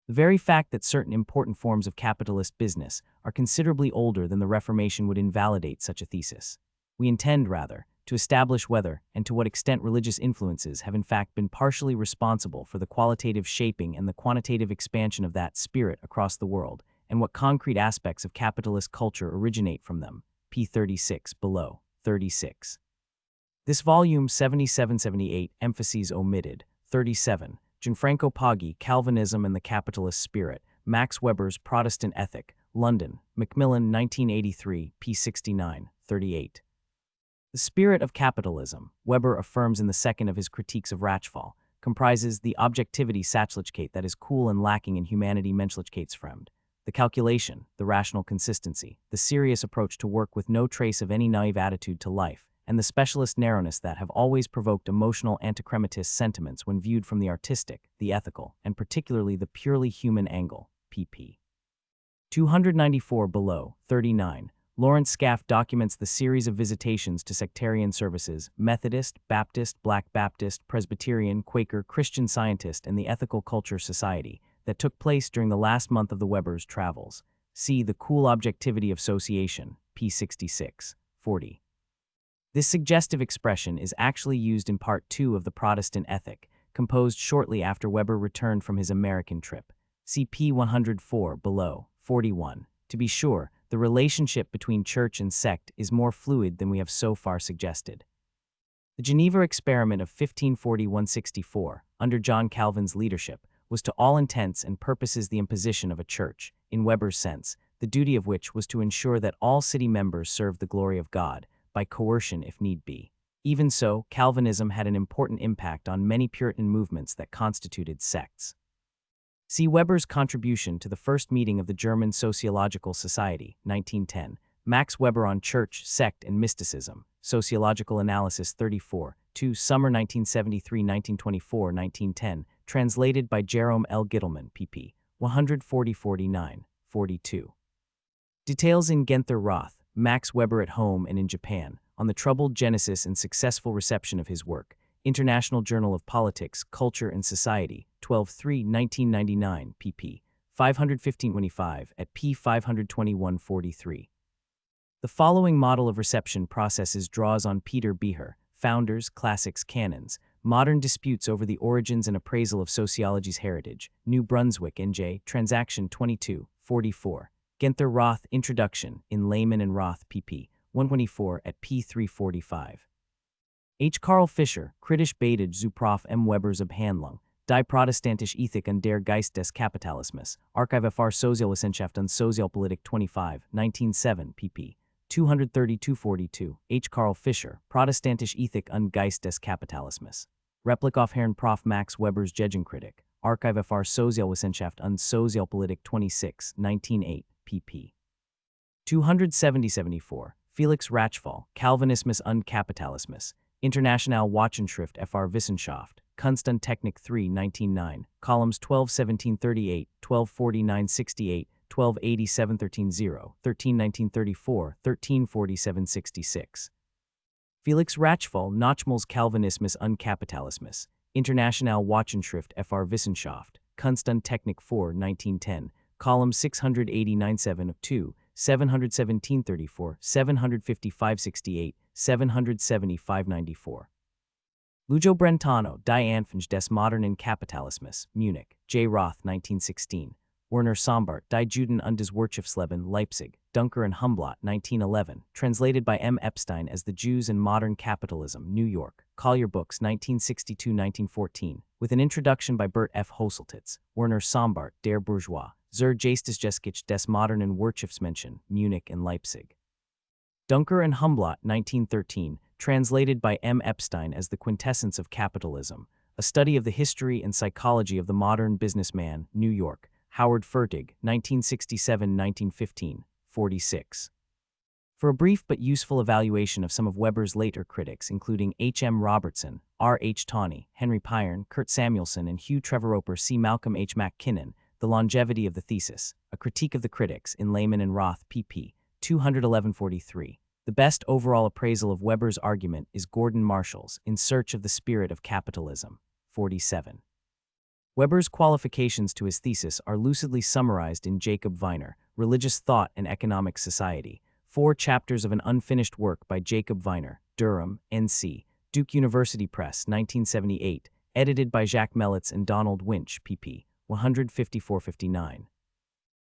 The very fact that certain important forms of capitalist business are considerably older than the Reformation would invalidate such a thesis. We intend, rather, to establish whether and to what extent religious influences have in fact been partially responsible for the qualitative shaping and the quantitative expansion of that spirit across the world, and what concrete aspects of capitalist culture originate from them. P. 36 below. 36. This volume 77-78, emphases omitted. 37. Gianfranco Paggi, Calvinism and the Capitalist Spirit, Max Weber's Protestant Ethic, London, Macmillan 1983, p. 69, 38. The Spirit of Capitalism, Weber affirms in the second of his critiques of Rachfal, comprises the objectivity Sachlichkeit that is cool and lacking in humanity Menschlichkeitsfremd, the calculation, the rational consistency, the serious approach to work with no trace of any naive attitude to life, and the specialist narrowness that have always provoked emotional antichrematist sentiments when viewed from the artistic, the ethical, and particularly the purely human angle. pp. 294 below. 39. Lawrence Scaff documents the series of visitations to sectarian services, Methodist, Baptist, Black Baptist, Presbyterian, Quaker, Christian Scientist, and the Ethical Culture Society that took place during the last month of the Weber's travels. See The Cool Objectivity of Association, p. 66, 40. This suggestive expression is actually used in Part 2 of the Protestant Ethic, composed shortly after Weber returned from his American trip. See p. 104 below. 41. To be sure, the relationship between church and sect is more fluid than we have so far suggested. The Geneva Experiment of 1540-164, under John Calvin's leadership, was to all intents and purposes the imposition of a church, in Weber's sense, the duty of which was to ensure that all city members served the glory of God, by coercion if need be. Even so, Calvinism had an important impact on many Puritan movements that constituted sects. See Weber's contribution to the first meeting of the German Sociological Society, 1910, Max Weber on Church, Sect, and Mysticism, Sociological Analysis 34, 2 Summer 1973-1924-1910, translated by Jerome L. Gittleman, pp. 140-49, 42. Details in Guenther Roth, Max Weber at Home and in Japan, on the troubled genesis and successful reception of his work, International Journal of Politics, Culture and Society, 12-3-1999, pp. 515-25 at p. 521-43. The following model of reception processes draws on Peter Beher, Founders, Classics, Canons, Modern Disputes over the Origins and Appraisal of Sociology's Heritage, New Brunswick, N.J., Transaction 22, 44. Guenther Roth, Introduction, in Lehman and Roth, pp. 124 at p. 345. H. Karl Fischer, Kritisch Beide zu Prof. M. Webers Abhandlung, Die Protestantische Ethik und der Geist des Kapitalismus, Archive für Sozialwissenschaft und Sozialpolitik 25, 1907, pp. 232-42, H. Karl Fischer, Protestantische Ethik und Geist des Kapitalismus. Replik auf Herrn Prof. Max Webers Gegenkritik, Archive für Sozialwissenschaft und Sozialpolitik 26, 1908, pp. 270-74, Felix Rachfal, Calvinismus und Kapitalismus, International Wochenschrift fr. Wissenschaft, Kunst und Technik 3, 1909, columns 12-1738, 12-49-68, 12-87-13-0, 13-1934, 13-47-66. Felix Rachfal, Nachmals Calvinismus und Kapitalismus, International Wochenschrift fr. Wissenschaft, Kunst und Technik 4, 1910, columns 689-7-2, 717-34, 755-68, 775-94. Lujo Brentano, Die Anfänge des modernen Kapitalismus, Munich, J. Roth, 1916. Werner Sombart, Die Juden und das Wirtschaftsleben, Leipzig, Dunker and Humblot, 1911, translated by M. Epstein as The Jews and Modern Capitalism, New York, Collier Books, 1962-1914, with an introduction by Bert F. Hoseltitz, Werner Sombart, Der Bourgeois, zur Geistesgeschichte des modernen Wirtschaftsmenschen, Munich and Leipzig. Dunker and Humblot, 1913, translated by M. Epstein as The Quintessence of Capitalism, a study of the history and psychology of the modern businessman, New York, Howard Fertig, 1967-1915, 46. For a brief but useful evaluation of some of Weber's later critics, including H. M. Robertson, R. H. Tawney, Henry Pyrne, Kurt Samuelson, and Hugh Trevor-Roper, see Malcolm H. McKinnon, The Longevity of the Thesis, A Critique of the Critics, in Lehman and Roth, pp. 211-43. The best overall appraisal of Weber's argument is Gordon Marshall's In Search of the Spirit of Capitalism, 47. Weber's qualifications to his thesis are lucidly summarized in Jacob Viner, Religious Thought and Economic Society, 4 chapters of an unfinished work by Jacob Viner, Durham, N.C., Duke University Press, 1978, edited by Jacques Melitz and Donald Winch, pp. 154-59.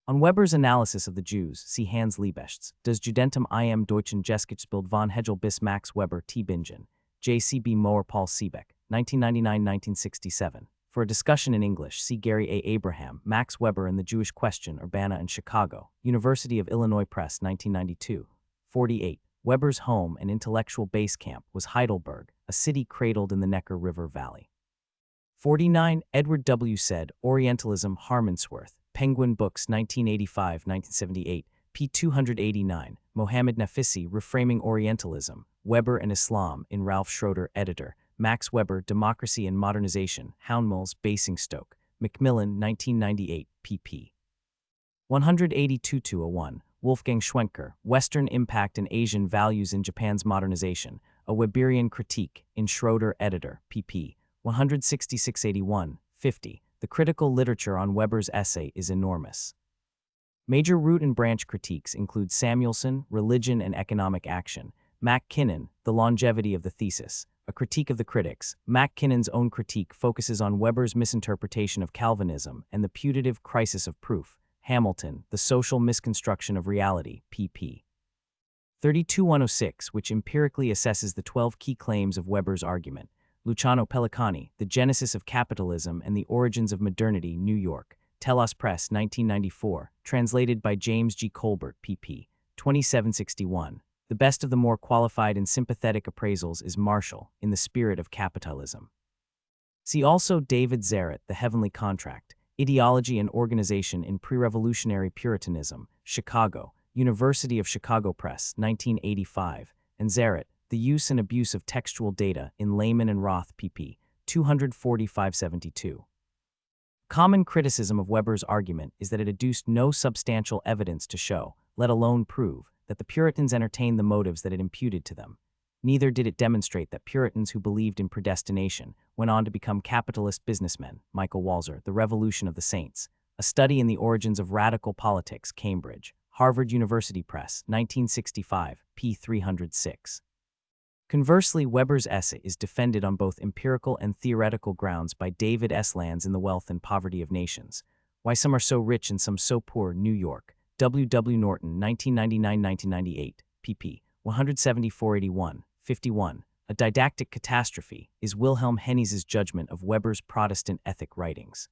On Weber's analysis of the Jews, see Hans Liebecht's Das Judentum im Deutschen Geschichtsbild von Hegel bis Max Weber T. Bingen, J.C.B. Mohr Paul Siebeck, 1999-1967. For a discussion in English, see Gary A. Abraham, Max Weber and the Jewish Question, Urbana and Chicago, University of Illinois Press, 1992. 48. Weber's home and intellectual base camp was Heidelberg, a city cradled in the Neckar River Valley. 49. Edward W. said, Orientalism, Harmonsworth, Penguin Books, 1985-1978, p. 289, Mohammed Nafisi, Reframing Orientalism, Weber and Islam, in Ralph Schroeder, editor, Max Weber, Democracy and Modernization, Houndmills, Basingstoke, Macmillan, 1998, pp. 182-01, Wolfgang Schwenker, Western Impact and Asian Values in Japan's Modernization, A Weberian Critique, in Schroeder, editor, pp. 166-81, 50. The critical literature on Weber's essay is enormous. Major root and branch critiques include Samuelson, Religion and Economic Action, MacKinnon, The Longevity of the Thesis, A Critique of the Critics. MacKinnon's own critique focuses on Weber's misinterpretation of Calvinism and the putative crisis of proof. Hamilton, The Social Misconstruction of Reality, pp. 32-106, which empirically assesses the 12 key claims of Weber's argument. Luciano Pellicani, The Genesis of Capitalism and the Origins of Modernity, New York, Telos Press, 1994, translated by James G. Colbert, pp. 2761. The best of the more qualified and sympathetic appraisals is Marshall, in The Spirit of Capitalism. See also David Zaret, The Heavenly Contract, Ideology and Organization in Pre-Revolutionary Puritanism, Chicago, University of Chicago Press, 1985, and Zaret, The Use and Abuse of Textual Data in Lehman and Roth, pp. 245-72. Common criticism of Weber's argument is that it adduced no substantial evidence to show, let alone prove, that the Puritans entertained the motives that it imputed to them. Neither did it demonstrate that Puritans who believed in predestination went on to become capitalist businessmen. Michael Walzer, The Revolution of the Saints, A Study in the Origins of Radical Politics, Cambridge, Harvard University Press, 1965, p. 306. Conversely, Weber's essay is defended on both empirical and theoretical grounds by David S. Lands in The Wealth and Poverty of Nations, Why Some Are So Rich and Some So Poor, New York, W. W. Norton, 1999-1998, pp. 174-81, 51. A Didactic Catastrophe is Wilhelm Hennies's judgment of Weber's Protestant Ethic writings.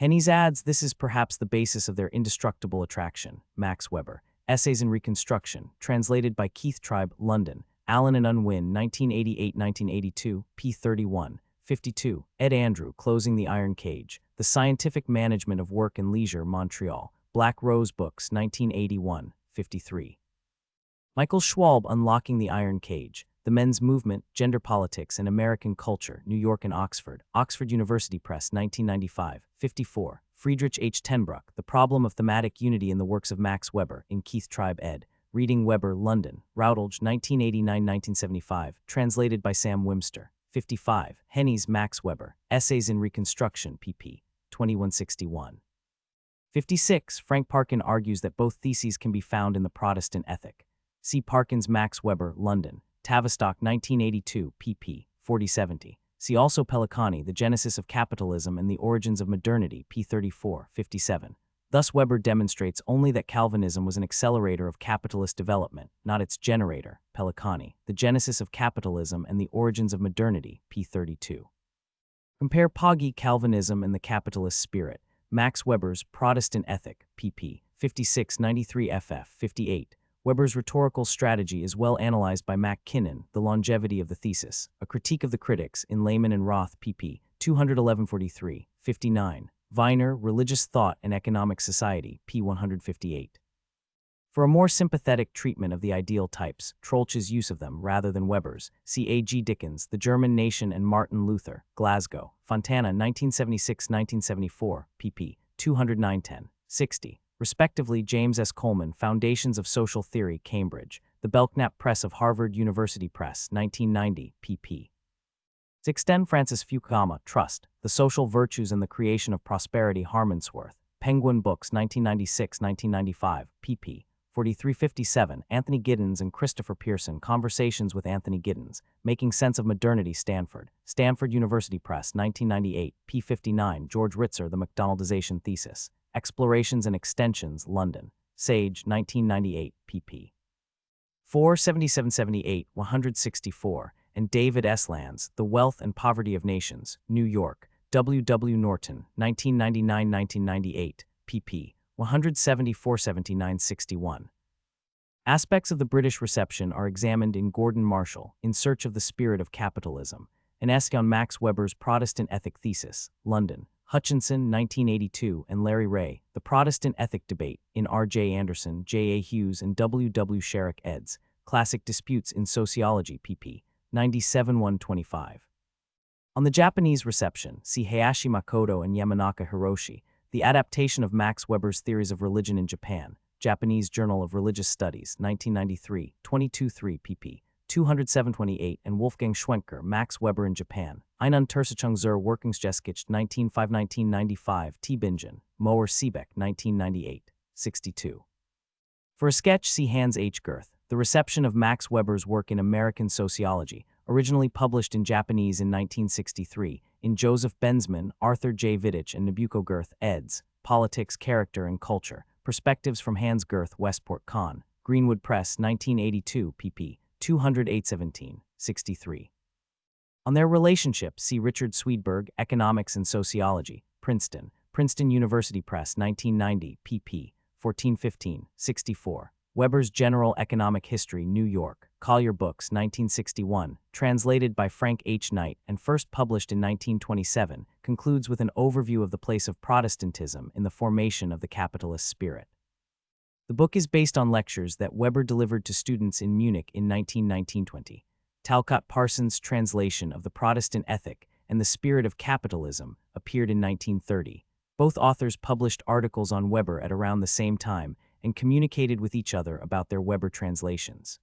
Hennies adds this is perhaps the basis of their indestructible attraction. Max Weber, Essays in Reconstruction, translated by Keith Tribe, London, Allen and Unwin, 1988-1982, p. 31, 52. Ed Andrew, Closing the Iron Cage, The Scientific Management of Work and Leisure, Montreal, Black Rose Books, 1981, 53. Michael Schwalbe, Unlocking the Iron Cage, The Men's Movement, Gender Politics and American Culture, New York and Oxford, Oxford University Press, 1995, 54. Friedrich H. Tenbruck, The Problem of Thematic Unity in the Works of Max Weber, in Keith Tribe ed. Reading Weber, London, Routledge, 1989-1975, translated by Sam Wimster, 55. Hennies, Max Weber, Essays in Reconstruction, pp. 2161. 56. Frank Parkin argues that both theses can be found in the Protestant Ethic. See Parkin's Max Weber, London, Tavistock, 1982, pp. 4070. See also Pellicani, The Genesis of Capitalism and the Origins of Modernity, p. 34, 57. Thus Weber demonstrates only that Calvinism was an accelerator of capitalist development, not its generator. Pellicani, The Genesis of Capitalism and the Origins of Modernity, p. 32. Compare Poggi, Calvinism and the Capitalist Spirit, Max Weber's Protestant Ethic, pp. 56-93 ff. 58. Weber's rhetorical strategy is well analyzed by MacKinnon, The Longevity of the Thesis, A Critique of the Critics, in Lehman and Roth, pp. 211-43, 59. Viner, Religious Thought and Economic Society, p. 158. For a more sympathetic treatment of the ideal types, Troeltsch's use of them rather than Weber's, see A. G. Dickens, The German Nation and Martin Luther, Glasgow, Fontana, 1976-1974, pp. 209-10, 60. Respectively, James S. Coleman, Foundations of Social Theory, Cambridge, The Belknap Press of Harvard University Press, 1990, pp. 610. Francis Fukuyama, Trust, The Social Virtues and the Creation of Prosperity, Harmonsworth, Penguin Books, 1996-1995, pp. 4357, Anthony Giddens and Christopher Pearson, Conversations with Anthony Giddens, Making Sense of Modernity, Stanford, Stanford University Press, 1998, p. 59, George Ritzer, The McDonaldization Thesis, Explorations and Extensions, London, Sage, 1998, pp. 477-78, 164, and David S. Lands, The Wealth and Poverty of Nations, New York, W. W. Norton, 1999-1998, pp. 174-79-61. Aspects of the British reception are examined in Gordon Marshall, In Search of the Spirit of Capitalism, an essay on Max Weber's Protestant Ethic Thesis, London, Hutchinson, 1982, and Larry Ray, The Protestant Ethic Debate, in R. J. Anderson, J. A. Hughes, and W. W. Sherrick eds, Classic Disputes in Sociology, pp. 97-125. On the Japanese reception, see Hayashi Makoto and Yamanaka Hiroshi, The Adaptation of Max Weber's Theories of Religion in Japan, Japanese Journal of Religious Studies, 1993, 22-3 pp. 207-28, and Wolfgang Schwenker, Max Weber in Japan, Einen Untersuchung zur Wirkungsgeschichte, 1995-1995, T. Bingen, Mohr Siebeck, 1998, 62. For a sketch, see Hans H. Girth, The Reception of Max Weber's Work in American Sociology, originally published in Japanese in 1963, in Joseph Bensman, Arthur J. Vittich, and Nabucco Girth, eds, Politics, Character, and Culture, Perspectives from Hans Girth, Westport Con, Greenwood Press, 1982, pp. 208-17, 63. On their relationship, see Richard Swedberg, Economics and Sociology, Princeton, Princeton University Press, 1990, pp. 1415, 64. Weber's General Economic History, New York, Collier Books, 1961, translated by Frank H. Knight and first published in 1927, concludes with an overview of the place of Protestantism in the formation of the capitalist spirit. The book is based on lectures that Weber delivered to students in Munich in 1919-20. Talcott Parsons' translation of The Protestant Ethic and the Spirit of Capitalism appeared in 1930. Both authors published articles on Weber at around the same time and communicated with each other about their Weber translations.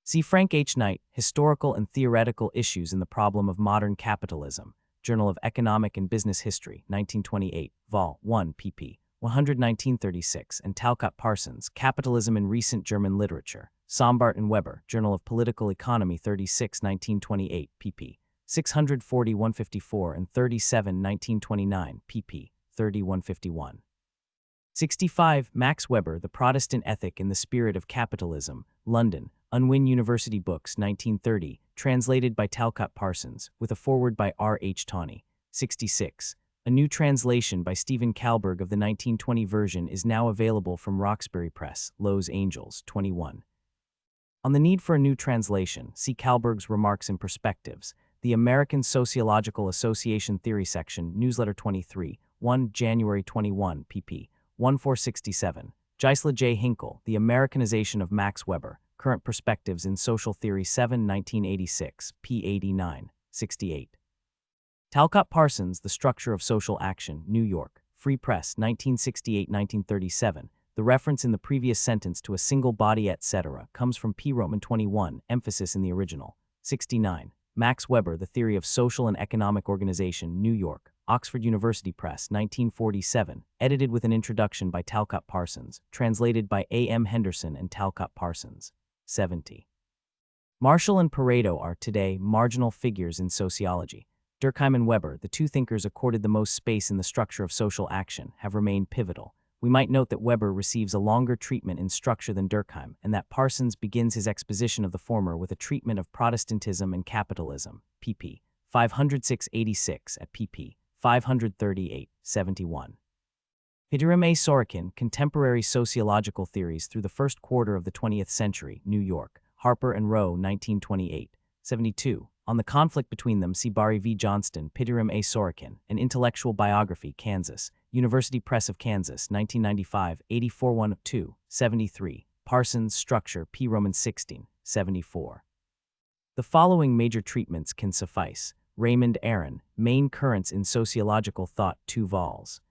See Frank H. Knight, Historical and Theoretical Issues in the Problem of Modern Capitalism, Journal of Economic and Business History, 1928, Vol. 1, pp. 119-36, and Talcott Parsons, Capitalism in Recent German Literature, Sombart and Weber, Journal of Political Economy, 36, 1928, pp. 640-154 and 37, 1929, pp. 30-151. 65. Max Weber, The Protestant Ethic in the Spirit of Capitalism, London, Unwin University Books, 1930, translated by Talcott Parsons, with a foreword by R. H. Tawney. 66. A new translation by Stephen Kalberg of the 1920 version is now available from Roxbury Press, Los Angeles, 21. On the need for a new translation, see Kalberg's Remarks and Perspectives, The American Sociological Association Theory Section, Newsletter 23, 1 January 21, pp. 1467. Gisela J. Hinkle, The Americanization of Max Weber, Current Perspectives in Social Theory 7, 1986, p. 89, 68. Talcott Parsons, The Structure of Social Action, New York, Free Press, 1968-1937. The reference in the previous sentence to a single body etc. comes from P. Roman 21, emphasis in the original. 69. Max Weber, The Theory of Social and Economic Organization, New York, Oxford University Press, 1947, edited with an introduction by Talcott Parsons, translated by A. M. Henderson and Talcott Parsons. 70. Marshall and Pareto are today marginal figures in sociology. Durkheim and Weber, the two thinkers accorded the most space in the structure of social action, have remained pivotal. We might note that Weber receives a longer treatment in structure than Durkheim, and that Parsons begins his exposition of the former with a treatment of Protestantism and capitalism, pp. 506-86 at pp. 538-71. Hiram A. Sorokin, Contemporary Sociological Theories Through the First Quarter of the 20th Century, New York, Harper and Row, 1928, 72. On the conflict between them, see Barry V. Johnston, Hiram A. Sorokin, An Intellectual Biography, Kansas, University Press of Kansas, 1995, 84-1-2, 73. Parsons, Structure, P. Roman 16, 74. The following major treatments can suffice. Raymond Aron, Main Currents in Sociological Thought, 2 vols.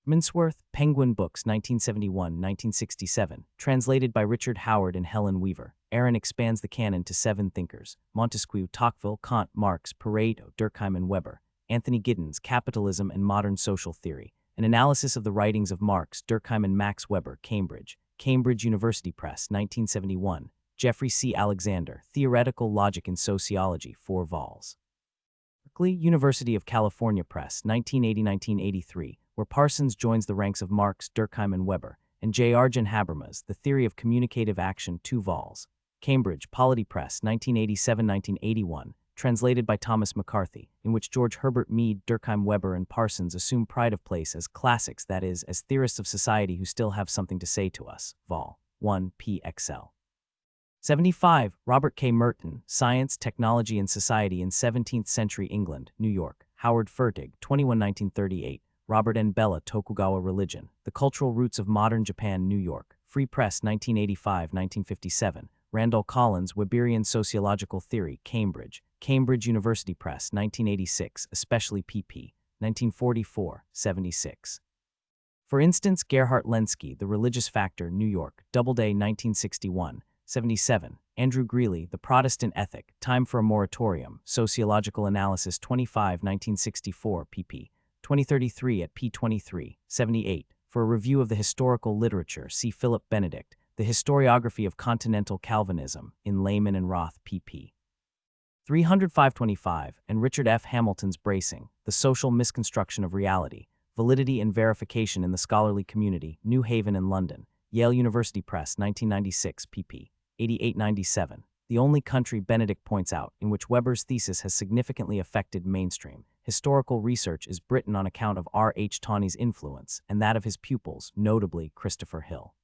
Minsworth, Penguin Books, 1971-1967, translated by Richard Howard and Helen Weaver. Aron expands the canon to 7 thinkers: Montesquieu, Tocqueville, Kant, Marx, Pareto, Durkheim, and Weber. Anthony Giddens, Capitalism and Modern Social Theory, an analysis of the writings of Marx, Durkheim, and Max Weber, Cambridge, Cambridge University Press, 1971. Jeffrey C. Alexander, Theoretical Logic in Sociology, 4 vols. Berkeley University of California Press, 1980-1983, where Parsons joins the ranks of Marx, Durkheim, and Weber, and J. Arjun Habermas, The Theory of Communicative Action, 2 vols. Cambridge Polity Press, 1987-1981, translated by Thomas McCarthy, in which George Herbert Mead, Durkheim, Weber, and Parsons assume pride of place as classics, that is, as theorists of society who still have something to say to us, Vol. 1 PXL. 75. Robert K. Merton, Science, Technology, and Society in 17th Century England, New York. Howard Fertig, 21 1938. Robert N. Bella, Tokugawa Religion, The Cultural Roots of Modern Japan, New York. Free Press, 1985-1957. Randall Collins, Weberian Sociological Theory, Cambridge. Cambridge University Press, 1986, especially pp. 1944-76. For instance, Gerhard Lenski, The Religious Factor, New York, Doubleday, 1961. 77. Andrew Greeley, The Protestant Ethic, Time for a Moratorium, Sociological Analysis 25, 1964, pp. 2033 at p23, 78. For a review of the historical literature, see Philip Benedict, The Historiography of Continental Calvinism, in Lehman and Roth, pp. 305-25, and Richard F. Hamilton's Bracing, The Social Misconstruction of Reality, Validity and Verification in the Scholarly Community, New Haven and London, Yale University Press, 1996, pp. 88-97. The only country, Benedict points out, in which Weber's thesis has significantly affected mainstream historical research is Britain on account of R. H. Tawney's influence and that of his pupils, notably Christopher Hill.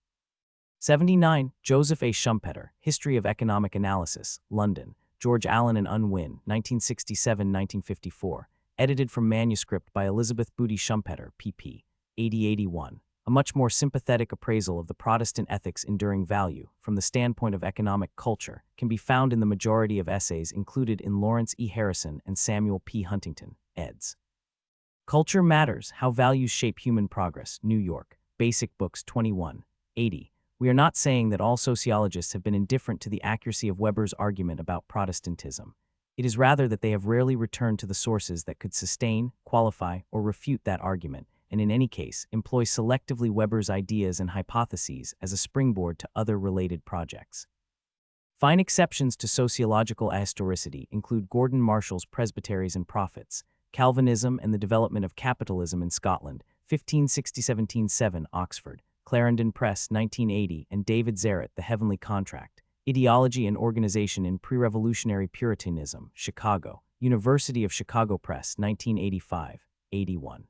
79. Joseph A. Schumpeter, History of Economic Analysis, London, George Allen and Unwin, 1967-1954, edited from manuscript by Elizabeth Booty Schumpeter, pp. 80-81. A much more sympathetic appraisal of the Protestant ethic's enduring value, from the standpoint of economic culture, can be found in the majority of essays included in Lawrence E. Harrison and Samuel P. Huntington, eds. Culture Matters, How Values Shape Human Progress, New York, Basic Books 21, 80. We are not saying that all sociologists have been indifferent to the accuracy of Weber's argument about Protestantism. It is rather that they have rarely returned to the sources that could sustain, qualify, or refute that argument, and in any case, employ selectively Weber's ideas and hypotheses as a springboard to other related projects. Fine exceptions to sociological ahistoricity include Gordon Marshall's Presbyteries and Prophets, Calvinism and the Development of Capitalism in Scotland, 1560-17-7, Oxford, Clarendon Press, 1980, and David Zaret, The Heavenly Contract, Ideology and Organization in Pre-Revolutionary Puritanism, Chicago, University of Chicago Press, 1985, 81.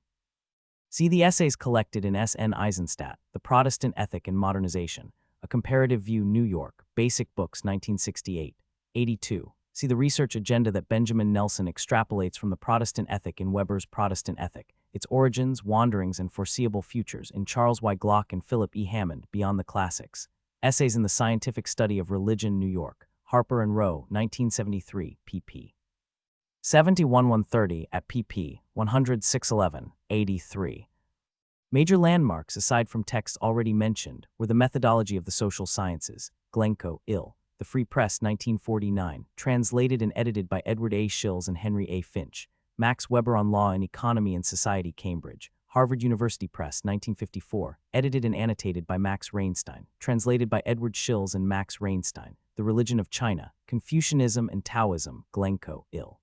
See the essays collected in S. N. Eisenstadt, The Protestant Ethic and Modernization, A Comparative View, New York, Basic Books, 1968, 82. See the research agenda that Benjamin Nelson extrapolates from the Protestant Ethic in Weber's Protestant Ethic, its origins, wanderings, and foreseeable futures in Charles Y. Glock and Philip E. Hammond, Beyond the Classics. Essays in the Scientific Study of Religion, New York, Harper and Row, 1973, pp. 71-130 at pp. 106-11, 83. Major landmarks, aside from texts already mentioned, were The Methodology of the Social Sciences, Glencoe, Ill, The Free Press, 1949, translated and edited by Edward A. Shills and Henry A. Finch, Max Weber on Law and Economy and Society, Cambridge, Harvard University Press, 1954, edited and annotated by Max Reinstein, translated by Edward Shills and Max Reinstein, The Religion of China, Confucianism and Taoism, Glencoe, Ill.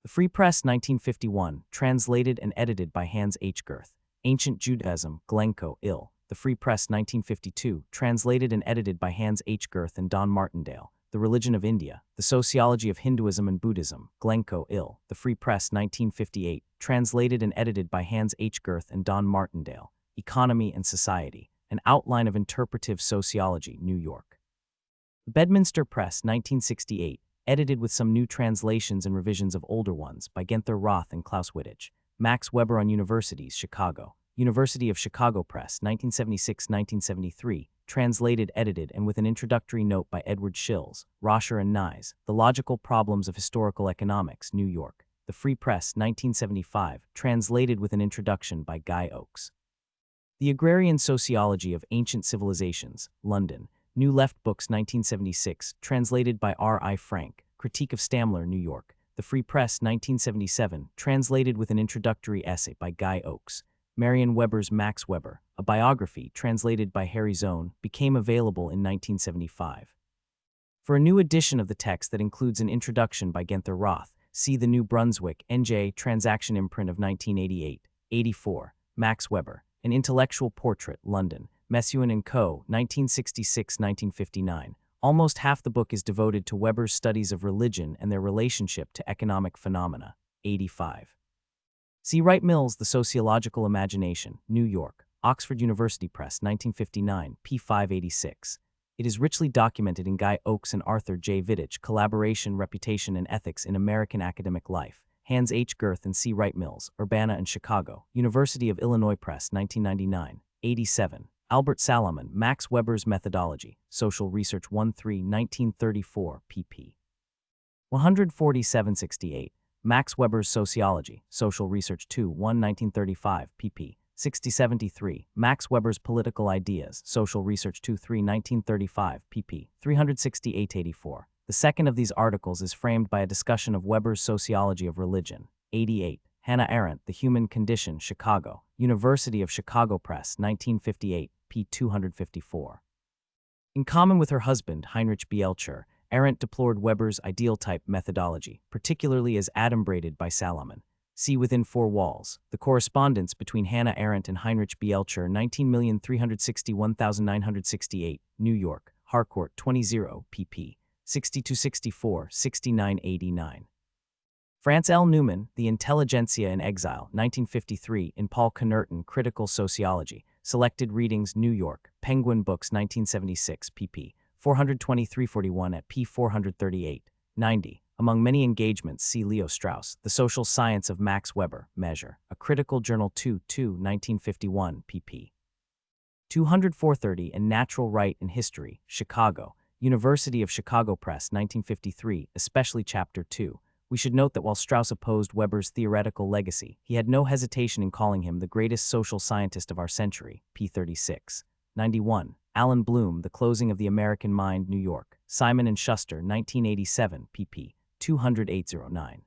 The Free Press, 1951, translated and edited by Hans H. Girth, Ancient Judaism, Glencoe, Ill. The Free Press, 1952, translated and edited by Hans H. Girth and Don Martindale, The Religion of India, The Sociology of Hinduism and Buddhism, Glencoe, Ill. The Free Press, 1958, translated and edited by Hans H. Girth and Don Martindale, Economy and Society, An Outline of Interpretive Sociology, New York. The Bedminster Press, 1968, edited with some new translations and revisions of older ones by Genther Roth and Klaus Wittich, Max Weber on Universities, Chicago, University of Chicago Press, 1976-1973, translated, edited, and with an introductory note by Edward Shills, Roscher and Nyes, The Logical Problems of Historical Economics, New York. The Free Press, 1975, translated with an introduction by Guy Oakes. The Agrarian Sociology of Ancient Civilizations, London, New Left Books, 1976, translated by R. I. Frank, Critique of Stamler, New York. The Free Press, 1977, translated with an introductory essay by Guy Oakes. Merriam-Webster's Max Weber, a biography translated by Harry Zone, became available in 1975. For a new edition of the text that includes an introduction by Gunther Roth, see the New Brunswick, N.J. Transaction imprint of 1988-84, Max Weber, An Intellectual Portrait, London, Messuen & Co., 1966-1959. Almost half the book is devoted to Weber's studies of religion and their relationship to economic phenomena, 85. C. Wright Mills, The Sociological Imagination, New York, Oxford University Press, 1959, p. 586. It is richly documented in Guy Oakes and Arthur J. Vittich, Collaboration, Reputation, and Ethics in American Academic Life, Hans H. Girth and C. Wright Mills, Urbana and Chicago, University of Illinois Press, 1999, 87. Albert Salomon, Max Weber's Methodology, Social Research 13, 1934, pp. 147-68. Max Weber's Sociology, Social Research 2, 1, 1935, pp. 60-73. Max Weber's Political Ideas, Social Research 2, 3, 1935, pp. 368-84. The second of these articles is framed by a discussion of Weber's Sociology of Religion, 88. Hannah Arendt, The Human Condition, Chicago, University of Chicago Press, 1958, p. 254. In common with her husband, Heinrich Bielcher, Arendt deplored Weber's ideal-type methodology, particularly as adumbrated by Salomon. See Within Four Walls, the correspondence between Hannah Arendt and Heinrich Bielcher, 19361968, New York, Harcourt 20, pp. 62-64, 69-89. France L. Newman, The Intelligentsia in Exile, 1953, in Paul Knerton, Critical Sociology, Selected Readings, New York, Penguin Books, 1976, pp. 423-41 at p. 438, 90. Among many engagements, see Leo Strauss, The Social Science of Max Weber, Measure, A Critical Journal 2, 1951, pp. 200-430, and Natural Right and History, Chicago, University of Chicago Press, 1953, especially Chapter 2. We should note that while Strauss opposed Weber's theoretical legacy, he had no hesitation in calling him the greatest social scientist of our century, p. 36. 91. Alan Bloom, The Closing of the American Mind, New York, Simon & Schuster, 1987, pp. 208-09.